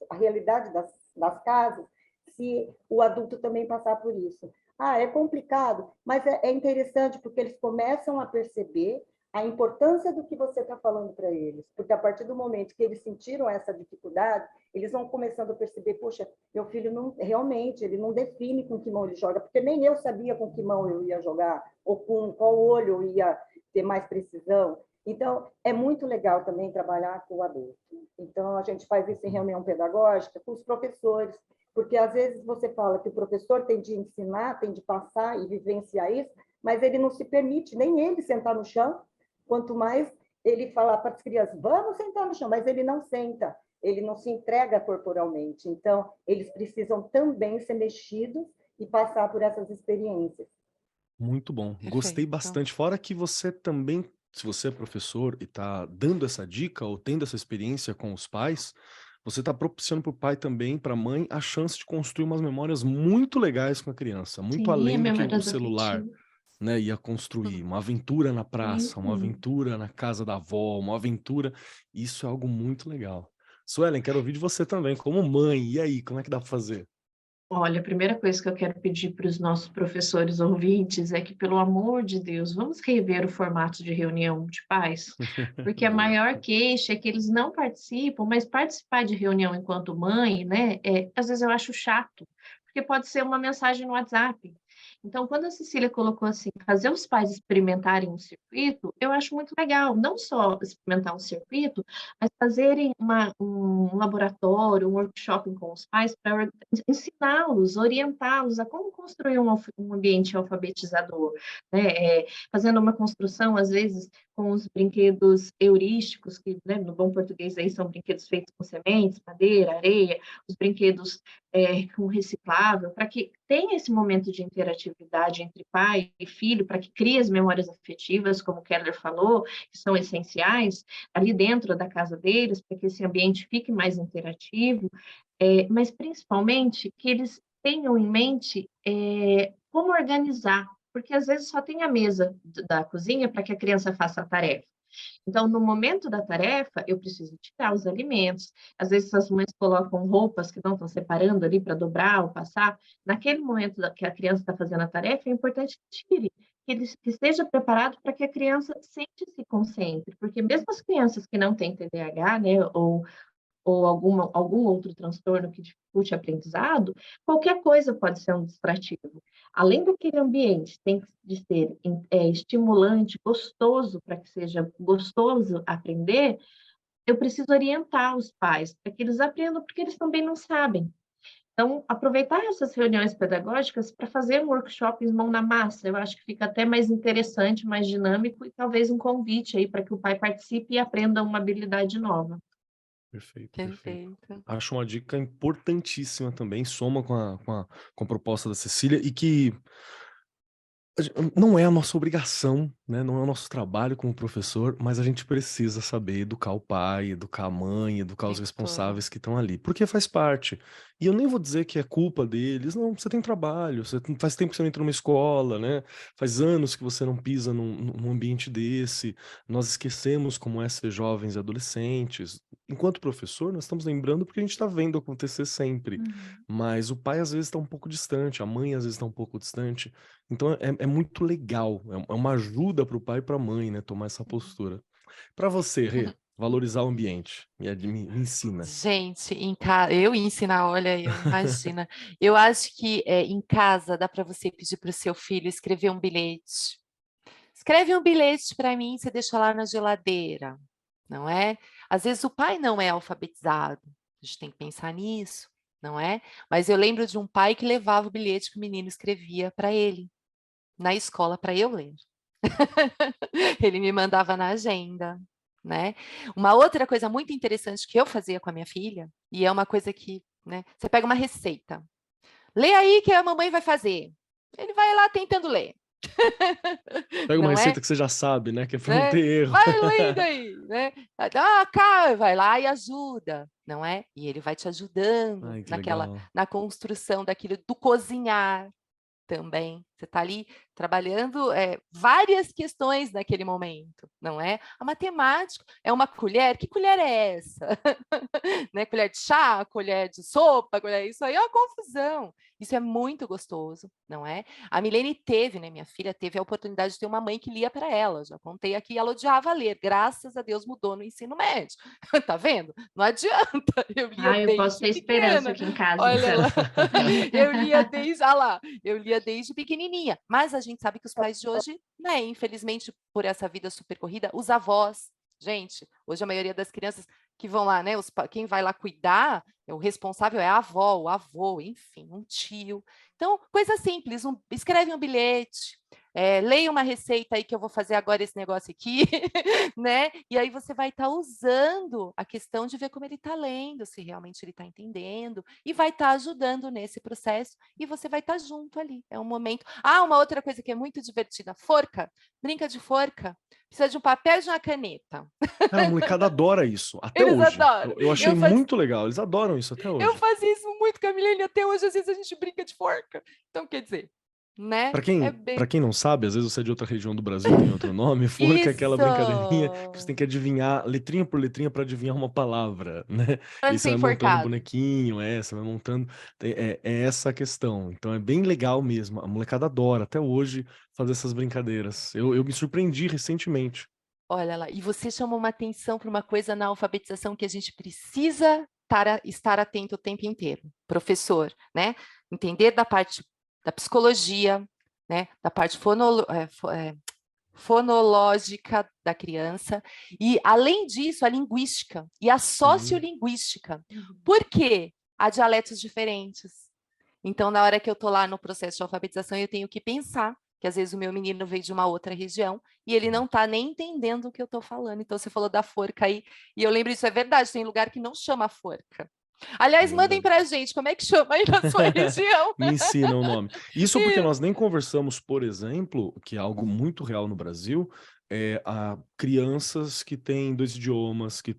a realidade das casas, se o adulto também passar por isso. É complicado, mas é interessante porque eles começam a perceber a importância do que você está falando para eles, porque a partir do momento que eles sentiram essa dificuldade, eles vão começando a perceber, poxa, meu filho não, realmente, ele não define com que mão ele joga, porque nem eu sabia com que mão eu ia jogar, ou com qual olho eu ia ter mais precisão. Então, é muito legal também trabalhar com o adulto. Então, a gente faz isso em reunião pedagógica com os professores, porque às vezes você fala que o professor tem de ensinar, tem de passar e vivenciar isso, mas ele não se permite, nem ele sentar no chão, quanto mais ele falar para as crianças, vamos sentar no chão, mas ele não senta, ele não se entrega corporalmente. Então, eles precisam também ser mexidos e passar por essas experiências. Muito bom. Gostei Perfeito. bastante. Fora que você também, se você é professor e está dando essa dica ou tendo essa experiência com os pais, você está propiciando para o pai também, para a mãe, a chance de construir umas memórias muito legais com a criança, muito Sim, além do que o memórias celular, afetivas. né, ia construir. Uma aventura na praça, uma Sim. aventura na casa da avó, uma aventura. Isso é algo muito legal. Suelen, quero ouvir de você também, como mãe. E aí, como é que dá para fazer? Olha, a primeira coisa que eu quero pedir para os nossos professores ouvintes é que, pelo amor de Deus, vamos rever o formato de reunião de pais, porque a Boa. maior queixa é que eles não participam, mas participar de reunião enquanto mãe, né, às vezes eu acho chato, porque pode ser uma mensagem no WhatsApp. Então, quando a Cecília colocou assim, fazer os pais experimentarem um circuito, eu acho muito legal, não só experimentar um circuito, mas fazerem um laboratório, um workshop com os pais para ensiná-los, orientá-los a como construir um ambiente alfabetizador, né? Fazendo uma construção, às vezes, com os brinquedos heurísticos, que, né, no bom português aí são brinquedos feitos com sementes, madeira, areia, os brinquedos com reciclável, para que tenha esse momento de interatividade entre pai e filho, para que crie as memórias afetivas, como o Keller falou, que são essenciais, ali dentro da casa deles, para que esse ambiente fique mais interativo, mas principalmente que eles tenham em mente como organizar, porque às vezes só tem a mesa da cozinha para que a criança faça a tarefa. Então, no momento da tarefa, eu preciso tirar os alimentos. Às vezes, as mães colocam roupas que não estão separando ali para dobrar ou passar. Naquele momento que a criança está fazendo a tarefa, é importante que tire, que esteja preparado para que a criança sempre se concentre, porque mesmo as crianças que não têm TDAH, né, ou algum outro transtorno que dificulte o aprendizado, qualquer coisa pode ser um distrativo. Além daquele ambiente, tem de ser estimulante, gostoso, para que seja gostoso aprender, eu preciso orientar os pais para que eles aprendam, porque eles também não sabem. Então, aproveitar essas reuniões pedagógicas para fazer um workshop em mão na massa, eu acho que fica até mais interessante, mais dinâmico e talvez um convite aí para que o pai participe e aprenda uma habilidade nova. Perfeito, perfeito. Perfeito. Acho uma dica importantíssima também, soma com a proposta da Cecília e que Não é a nossa obrigação, né? Não é o nosso trabalho como professor, mas a gente precisa saber educar o pai, educar a mãe, educar os Muito. responsáveis que estão ali, porque faz parte. E eu nem vou dizer que é culpa deles, não, você tem trabalho, faz tempo que você não entra numa escola, né? Faz anos que você não pisa num ambiente desse. Nós esquecemos como é ser jovens e adolescentes. Enquanto professor, nós estamos lembrando porque a gente está vendo acontecer sempre. Uhum. Mas o pai às vezes está um pouco distante, a mãe às vezes está um pouco distante. Então é muito legal, é uma ajuda para o pai e para a mãe, né, tomar essa postura. Para você, Rê, valorizar o ambiente, me ensina. Gente, eu ensinar, olha, imagina. Eu acho que em casa dá para você pedir para o seu filho escrever um bilhete. Escreve um bilhete para mim, você deixa lá na geladeira, não é? Às vezes o pai não é alfabetizado, a gente tem que pensar nisso, não é? Mas eu lembro de um pai que levava o bilhete que o menino escrevia para ele, na escola, para eu ler. Ele me mandava na agenda, né? Uma outra coisa muito interessante que eu fazia com a minha filha, e é uma coisa que, né, você pega uma receita, lê aí que a mamãe vai fazer. Ele vai lá tentando ler. Pega uma Não é? receita que você já sabe, né, que é para não Né? ter erro. Vai lendo aí, né? Ah, cá, vai lá e ajuda, não é? E ele vai te ajudando Ai, que legal. na construção daquilo, do cozinhar, também. Você está ali trabalhando várias questões naquele momento, não é? A matemática é uma colher, que colher é essa? Né? Colher de chá, colher de sopa, isso aí é uma confusão. Isso é muito gostoso, não é? A Milene teve, né, minha filha teve a oportunidade de ter uma mãe que lia para ela. Já contei aqui, ela odiava ler. Graças a Deus mudou no ensino médio. Tá vendo? Não adianta. Eu lia Eu posso desde ter esperança pequena. aqui em casa, Olha então. lá. Eu lia desde, lá, eu lia desde pequenininha. Mas a gente sabe que os pais de hoje, né, infelizmente, por essa vida super corrida, os avós, gente, hoje a maioria das crianças que vão lá, né, quem vai lá cuidar, o responsável é a avó, o avô, enfim, um tio. Então, coisa simples, escreve um bilhete, leia uma receita aí que eu vou fazer agora esse negócio aqui, né? E aí você vai estar usando a questão de ver como ele está lendo, se realmente ele está entendendo, e vai estar ajudando nesse processo, e você vai estar junto ali. É um momento. Ah, uma outra coisa que é muito divertida, forca, brinca de forca, precisa de um papel e de uma caneta. Cara, a molecada adora isso, até Eles hoje. adoram. Eu achei muito legal, eles adoram isso até Eu hoje. fazia isso muito com a Milene, até hoje às vezes a gente brinca de forca. Então, quer dizer, né? É Para bem quem não sabe, às vezes você é de outra região do Brasil, tem outro nome, forca é aquela brincadeirinha que você tem isso! que adivinhar letrinha por letrinha para adivinhar uma palavra, né? Para E você ser vai montando um enforcado. bonequinho, você vai montando. É essa a questão. Então é bem legal mesmo. A molecada adora até hoje fazer essas brincadeiras. Eu me surpreendi recentemente. Olha lá, e você chamou uma atenção para uma coisa na alfabetização que a gente precisa estar atento o tempo inteiro. Professor, né? Entender da parte da psicologia, né? Da parte fonológica da criança, e, além disso, a linguística e a Sim. sociolinguística. Por quê? Há dialetos diferentes. Então, na hora que eu estou lá no processo de alfabetização, eu tenho que pensar que às vezes o meu menino veio de uma outra região e ele não está nem entendendo o que eu estou falando. Então, você falou da forca aí, e eu lembro, isso é verdade, tem lugar que não chama forca. É Aliás, mandem verdade. para a gente, como é que chama aí na sua região? Me ensina o nome. Isso porque Isso. nós nem conversamos, por exemplo, que é algo muito real no Brasil, a crianças que têm dois idiomas, que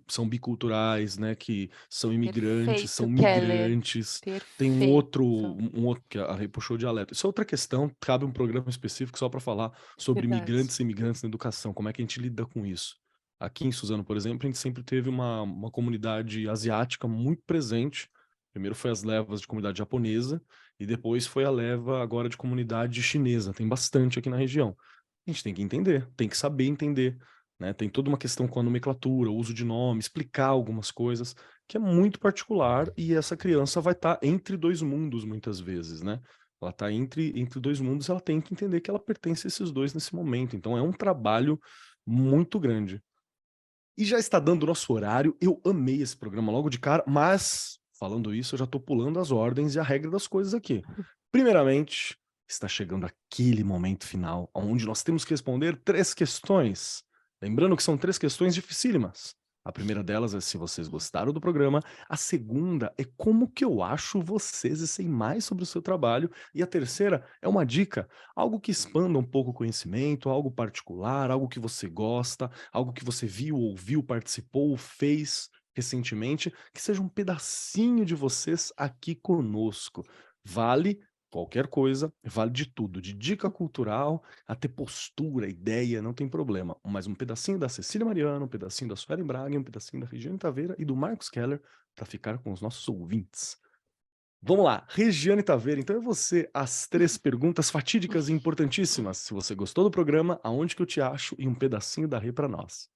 são biculturais, né, que são imigrantes, Perfeito, são Keller. migrantes. Tem Perfeito. um outro que a Rei puxou dialeto. Isso é outra questão, cabe um programa específico só para falar sobre Verdade. migrantes e imigrantes na educação, como é que a gente lida com isso. Aqui em Suzano, por exemplo, a gente sempre teve uma comunidade asiática muito presente. Primeiro foi as levas de comunidade japonesa e depois foi a leva agora de comunidade chinesa. Tem bastante aqui na região. A gente tem que entender, tem que saber entender, né? Tem toda uma questão com a nomenclatura, o uso de nome, explicar algumas coisas, que é muito particular e essa criança vai estar entre dois mundos muitas vezes, né? Ela está entre dois mundos, ela tem que entender que ela pertence a esses dois nesse momento. Então é um trabalho muito grande. E já está dando o nosso horário. Eu amei esse programa logo de cara, mas, falando isso, eu já estou pulando as ordens e a regra das coisas aqui. Primeiramente, está chegando aquele momento final, onde nós temos que responder 3 questões. Lembrando que são 3 questões dificílimas. A primeira delas é se vocês gostaram do programa, a segunda é como que eu acho vocês e sei mais sobre o seu trabalho, e a terceira é uma dica, algo que expanda um pouco o conhecimento, algo particular, algo que você gosta, algo que você viu, ouviu, participou, fez recentemente, que seja um pedacinho de vocês aqui conosco. Vale qualquer coisa, vale de tudo, de dica cultural até postura, ideia, não tem problema. Mas um pedacinho da Cecília Mariano, um pedacinho da Suelen Braga, um pedacinho da Regiane Taveira e do Marcos Keller para ficar com os nossos ouvintes. Vamos lá, Regiane Taveira, então é você as 3 perguntas fatídicas e importantíssimas. Se você gostou do programa, aonde que eu te acho e um pedacinho da Rê para nós.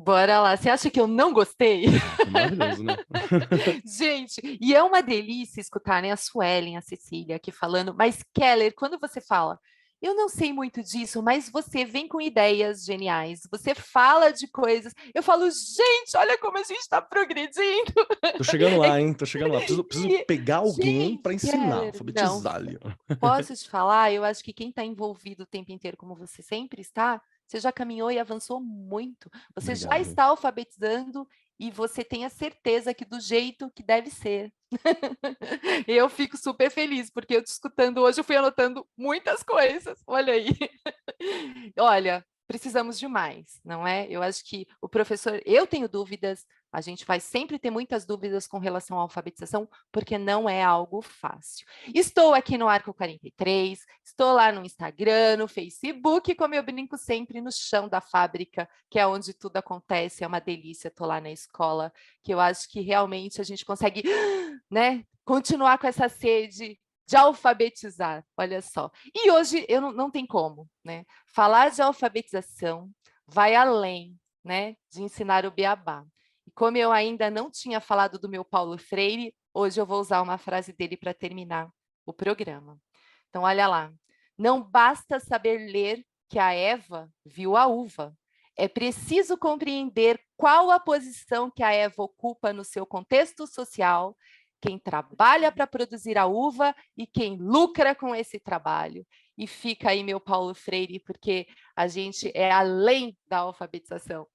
Bora lá. Você acha que eu não gostei? Foi maravilhoso, né? Gente, e é uma delícia escutar, né, a Suelen, a Cecília aqui falando, mas Keller, quando você fala, eu não sei muito disso, mas você vem com ideias geniais, você fala de coisas, eu falo, gente, olha como a gente está progredindo. Tô chegando lá, hein? Tô chegando lá. Preciso E, pegar alguém gente, para ensinar, Keller, não, alfabetizar ali. posso te falar, eu acho que quem está envolvido o tempo inteiro, como você sempre está, você já caminhou e avançou muito. Você já Obrigado. está alfabetizando e você tem a certeza que do jeito que deve ser. Eu fico super feliz, porque eu te escutando hoje, eu fui anotando muitas coisas. Olha aí. Olha, precisamos de mais, não é? Eu acho que o professor, eu tenho dúvidas, a gente vai sempre ter muitas dúvidas com relação à alfabetização, porque não é algo fácil. Estou aqui no Arco 43, estou lá no Instagram, no Facebook, como eu brinco sempre, no chão da fábrica, que é onde tudo acontece, é uma delícia, estou lá na escola, que eu acho que realmente a gente consegue, né, continuar com essa sede de alfabetizar, olha só. E hoje eu não tem como, né? Falar de alfabetização vai além, né, de ensinar o beabá. E como eu ainda não tinha falado do meu Paulo Freire, hoje eu vou usar uma frase dele para terminar o programa. Então, olha lá. Não basta saber ler que a Eva viu a uva. É preciso compreender qual a posição que a Eva ocupa no seu contexto social, quem trabalha para produzir a uva e quem lucra com esse trabalho. E fica aí meu Paulo Freire, porque a gente é além da alfabetização.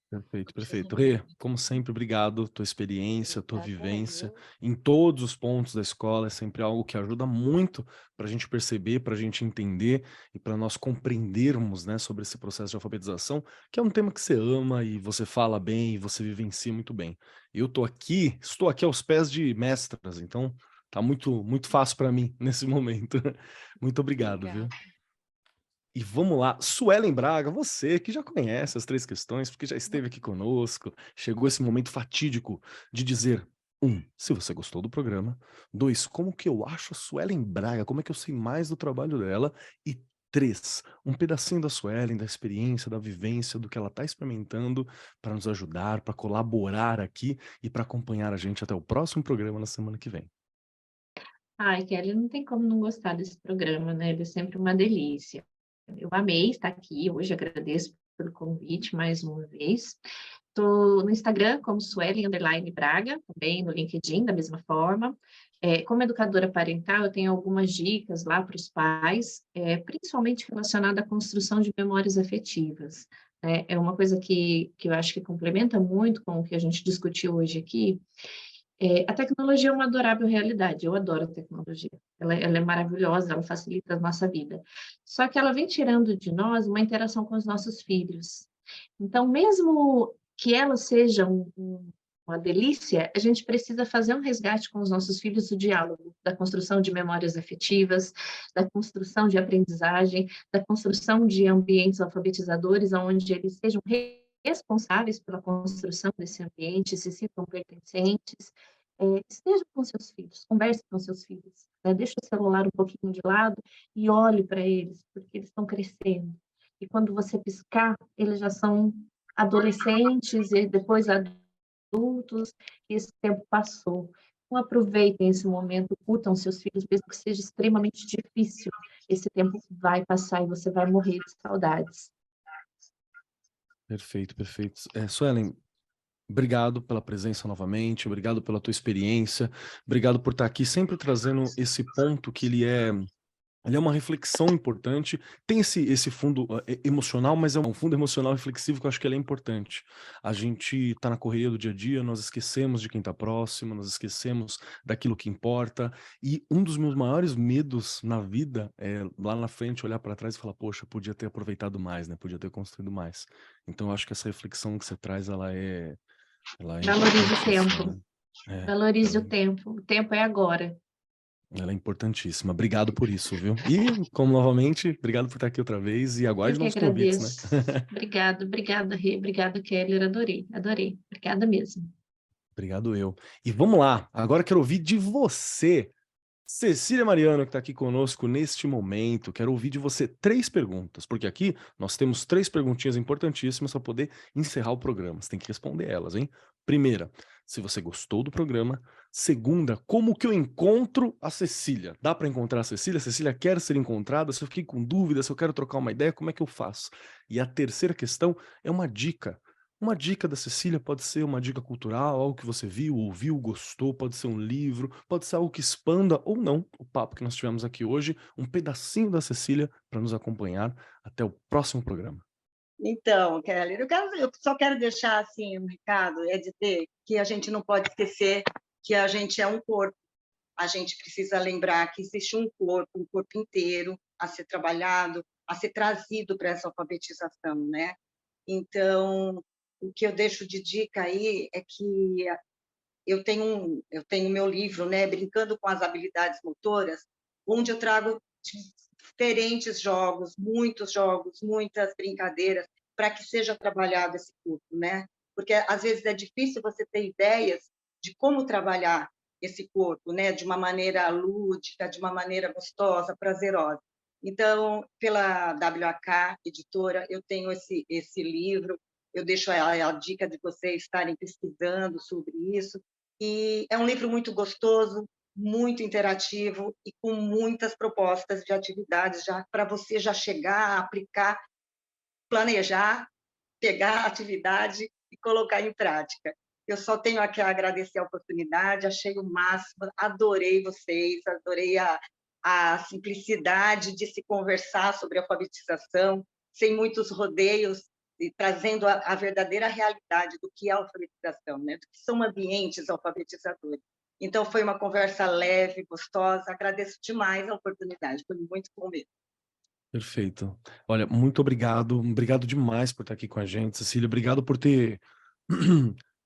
Perfeito, perfeito. Rê, como sempre, obrigado. Tua experiência, tua vivência em todos os pontos da escola é sempre algo que ajuda muito para a gente perceber, para a gente entender e para nós compreendermos, né, sobre esse processo de alfabetização, que é um tema que você ama e você fala bem e você vivencia muito bem. Eu estou aqui aos pés de mestras, então tá muito fácil para mim nesse momento. Muito obrigado, viu? E vamos lá, Suelen Braga, você que já conhece as 3 questões, porque já esteve aqui conosco, chegou esse momento fatídico de dizer, 1, se você gostou do programa, 2, como que eu acho a Suelen Braga, como é que eu sei mais do trabalho dela, e 3, um pedacinho da Suelen, da experiência, da vivência, do que ela está experimentando para nos ajudar, para colaborar aqui e para acompanhar a gente até o próximo programa na semana que vem. Ai, Kelly, não tem como não gostar desse programa, né? Ele é sempre uma delícia. Eu amei estar aqui hoje, agradeço pelo convite mais uma vez. Estou no Instagram como Suelen_Braga, também no LinkedIn, da mesma forma. Como educadora parental, eu tenho algumas dicas lá para os pais, principalmente relacionada à construção de memórias afetivas. É uma coisa que eu acho que complementa muito com o que a gente discutiu hoje aqui. A tecnologia é uma adorável realidade, eu adoro a tecnologia, ela é maravilhosa, ela facilita a nossa vida. Só que ela vem tirando de nós uma interação com os nossos filhos. Então, mesmo que ela seja uma delícia, a gente precisa fazer um resgate com os nossos filhos do diálogo, da construção de memórias afetivas, da construção de aprendizagem, da construção de ambientes alfabetizadores, onde eles sejam responsáveis pela construção desse ambiente, se sintam pertencentes, esteja com seus filhos, converse com seus filhos, né? Deixe o celular um pouquinho de lado e olhe para eles, porque eles estão crescendo. E quando você piscar, eles já são adolescentes e depois adultos, e esse tempo passou. Então, aproveitem esse momento, curtam seus filhos, mesmo que seja extremamente difícil. Esse tempo vai passar e você vai morrer de saudades. Perfeito, perfeito. Suelen, obrigado pela presença novamente, obrigado pela tua experiência, obrigado por estar aqui sempre trazendo esse ponto que ele é Ele é uma reflexão importante, tem esse fundo emocional, mas é um fundo emocional reflexivo que eu acho que ele é importante. A gente tá na correria do dia a dia, nós esquecemos de quem tá próximo, nós esquecemos daquilo que importa, e um dos meus maiores medos na vida é lá na frente olhar para trás e falar, poxa, podia ter aproveitado mais, né? Podia ter construído mais. Então eu acho que essa reflexão que você traz, ela é Valorize o importantíssima, tempo. né? É, Valorize ela o tempo. O tempo é agora. Ela é importantíssima. Obrigado por isso, viu? E, como novamente, obrigado por estar aqui outra vez e Eu aguarde que novos convites, né? agradeço. Obrigada, Rê. Obrigada, Keller. Adorei, adorei. Obrigada mesmo. Obrigado eu. E vamos lá, agora quero ouvir de você, Cecília Mariano, que está aqui conosco neste momento. Quero ouvir de você 3 perguntas, porque aqui nós temos 3 perguntinhas importantíssimas para poder encerrar o programa. Você tem que responder elas, hein? Primeira, se você gostou do programa. Segunda, como que eu encontro a Cecília? Dá para encontrar a Cecília? A Cecília quer ser encontrada? Se eu fiquei com dúvida, se eu quero trocar uma ideia, como é que eu faço? E a terceira questão é uma dica. Uma dica da Cecília pode ser uma dica cultural, algo que você viu, ouviu, gostou, pode ser um livro, pode ser algo que expanda ou não o papo que nós tivemos aqui hoje, um pedacinho da Cecília para nos acompanhar até o próximo programa. Então, Keller, eu só quero deixar assim um recado, é dizer que a gente não pode esquecer que a gente é um corpo. A gente precisa lembrar que existe um corpo inteiro a ser trabalhado, a ser trazido para essa alfabetização, né? Então, o que eu deixo de dica aí é que eu tenho meu livro, né, Brincando com as Habilidades Motoras, onde eu trago diferentes jogos, muitas brincadeiras, para que seja trabalhado esse corpo, né? Porque às vezes é difícil você ter ideias de como trabalhar esse corpo, né, de uma maneira lúdica, de uma maneira gostosa, prazerosa. Então, pela WAK Editora, eu tenho esse livro, eu deixo a dica de vocês estarem pesquisando sobre isso, e é um livro muito gostoso, muito interativo e com muitas propostas de atividades já para você já chegar, aplicar, planejar, pegar a atividade e colocar em prática. Eu só tenho aqui a agradecer a oportunidade, achei o máximo, adorei vocês, adorei a simplicidade de se conversar sobre alfabetização, sem muitos rodeios, e trazendo a verdadeira realidade do que é a alfabetização, né? Do que são ambientes alfabetizadores. Então, foi uma conversa leve, gostosa, agradeço demais a oportunidade, foi muito bom mesmo. Perfeito. Olha, muito obrigado. Obrigado demais por estar aqui com a gente, Cecília. Obrigado por ter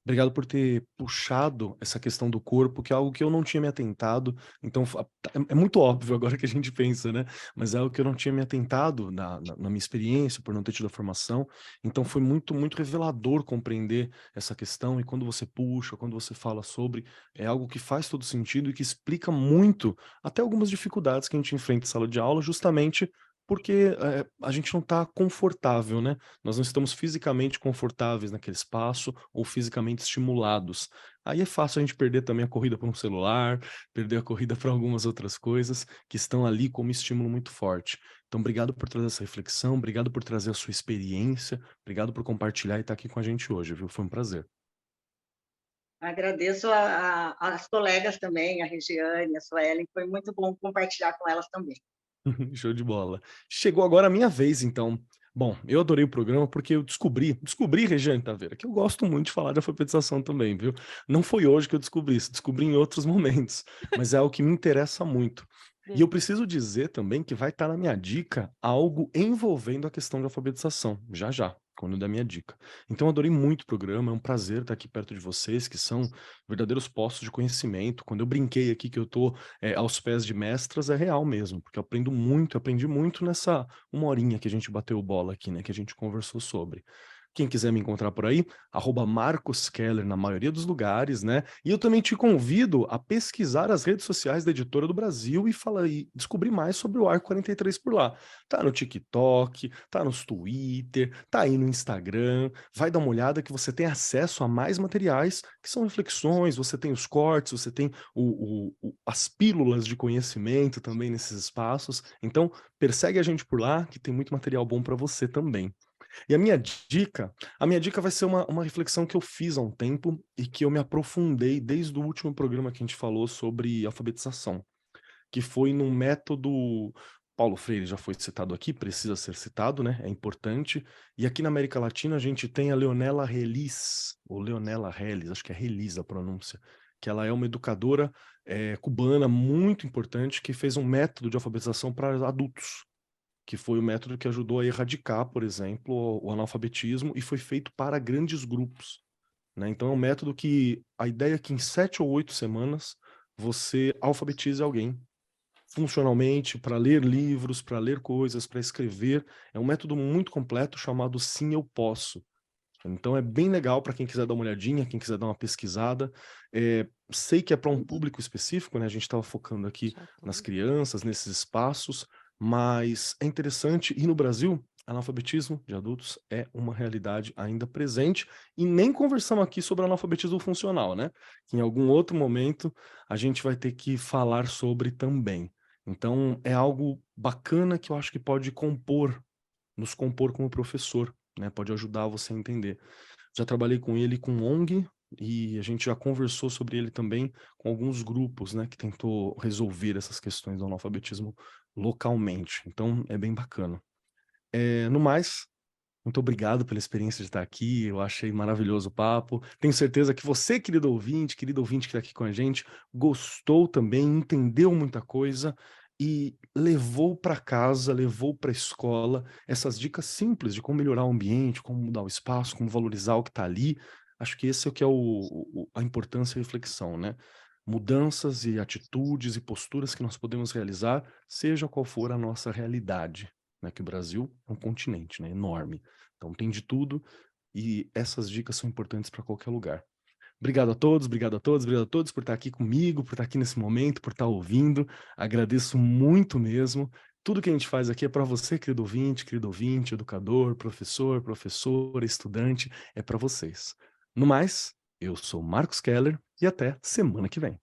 obrigado por ter puxado essa questão do corpo, que é algo que eu não tinha me atentado. Então, é muito óbvio agora que a gente pensa, né? Mas é algo que eu não tinha me atentado na minha experiência, por não ter tido a formação. Então, foi muito, muito revelador compreender essa questão. E quando você puxa, quando você fala sobre, é algo que faz todo sentido e que explica muito, até algumas dificuldades que a gente enfrenta em sala de aula, justamente porque a gente não está confortável, né? Nós não estamos fisicamente confortáveis naquele espaço ou fisicamente estimulados. Aí é fácil a gente perder também a corrida para um celular, perder a corrida para algumas outras coisas que estão ali como estímulo muito forte. Então, obrigado por trazer essa reflexão, obrigado por trazer a sua experiência, obrigado por compartilhar e estar aqui com a gente hoje, viu? Foi um prazer. Agradeço as colegas também, a Regiane, a Suelen, foi muito bom compartilhar com elas também. Show de bola. Chegou agora a minha vez, então. Bom, eu adorei o programa porque eu descobri, Regiane Taveira, que eu gosto muito de falar de alfabetização também, viu? Não foi hoje que eu descobri isso, descobri em outros momentos, mas é algo que me interessa muito. E eu preciso dizer também que vai estar na minha dica algo envolvendo a questão de alfabetização, já já, quando eu der minha dica. Então, eu adorei muito o programa, é um prazer estar aqui perto de vocês, que são verdadeiros postos de conhecimento. Quando eu brinquei aqui que eu tô aos pés de mestras, é real mesmo, porque eu aprendi muito nessa 1 horinha que a gente bateu bola aqui, né, que a gente conversou sobre. Quem quiser me encontrar por aí, @MarcosKeller na maioria dos lugares, né? E eu também te convido a pesquisar as redes sociais da Editora do Brasil e descobrir mais sobre o Arco 43 por lá. Tá no TikTok, tá nos Twitter, tá aí no Instagram. Vai dar uma olhada que você tem acesso a mais materiais que são reflexões, você tem os cortes, você tem as pílulas de conhecimento também nesses espaços. Então, persegue a gente por lá, que tem muito material bom para você também. E a minha dica vai ser uma reflexão que eu fiz há um tempo e que eu me aprofundei desde o último programa que a gente falou sobre alfabetização, que foi num método Paulo Freire já foi citado aqui, precisa ser citado, né? É importante. E aqui na América Latina a gente tem a Leonela Relis, ou Leonela Relis, acho que é Relis a pronúncia, que ela é uma educadora cubana muito importante que fez um método de alfabetização para adultos, que foi o método que ajudou a erradicar, por exemplo, o analfabetismo e foi feito para grandes grupos, né? Então é um método que a ideia é que em 7 ou 8 semanas você alfabetize alguém funcionalmente, para ler livros, para ler coisas, para escrever. É um método muito completo chamado Sim, Eu Posso. Então é bem legal para quem quiser dar uma olhadinha, quem quiser dar uma pesquisada. Sei que é para um público específico, né? A gente estava focando aqui nas crianças, nesses espaços, mas é interessante. E no Brasil, analfabetismo de adultos é uma realidade ainda presente. E nem conversamos aqui sobre analfabetismo funcional, né? Que em algum outro momento a gente vai ter que falar sobre também. Então é algo bacana que eu acho que pode nos compor como professor, né? Pode ajudar você a entender. Já trabalhei com ele com ONG e a gente já conversou sobre ele também com alguns grupos, né, que tentou resolver essas questões do analfabetismo localmente. Então é bem bacana. No mais, muito obrigado pela experiência de estar aqui, eu achei maravilhoso o papo. Tenho certeza que você, querido ouvinte que está aqui com a gente, gostou também, entendeu muita coisa e levou para casa, levou para a escola essas dicas simples de como melhorar o ambiente, como mudar o espaço, como valorizar o que está ali. Acho que esse é o que é a importância e a reflexão, né? Mudanças e atitudes e posturas que nós podemos realizar, seja qual for a nossa realidade, né? Que o Brasil é um continente, né? Enorme. Então tem de tudo e essas dicas são importantes para qualquer lugar. Obrigado a todos, obrigado a todos, obrigado a todos por estar aqui comigo, por estar aqui nesse momento, por estar ouvindo. Agradeço muito mesmo. Tudo que a gente faz aqui é para você, querido ouvinte, educador, professor, professora, estudante, é para vocês. No mais, eu sou Marcos Keller e até semana que vem.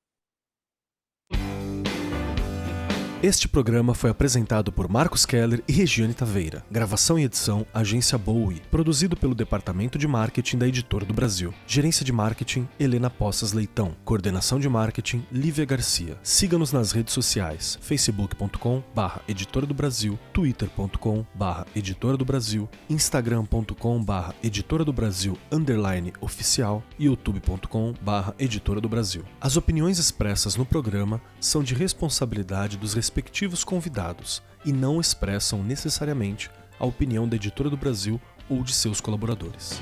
Este programa foi apresentado por Marcos Keller e Regiane Taveira. Gravação e edição, Agência Bowie. Produzido pelo Departamento de Marketing da Editora do Brasil. Gerência de Marketing, Helena Poças Leitão. Coordenação de Marketing, Lívia Garcia. Siga-nos nas redes sociais, facebook.com/Editora do Brasil, twitter.com/Editora do Brasil, instagram.com/Editora do Brasil _oficial e youtube.com/Editora do Brasil. As opiniões expressas no programa são de responsabilidade dos respectivos convidados e não expressam necessariamente a opinião da Editora do Brasil ou de seus colaboradores.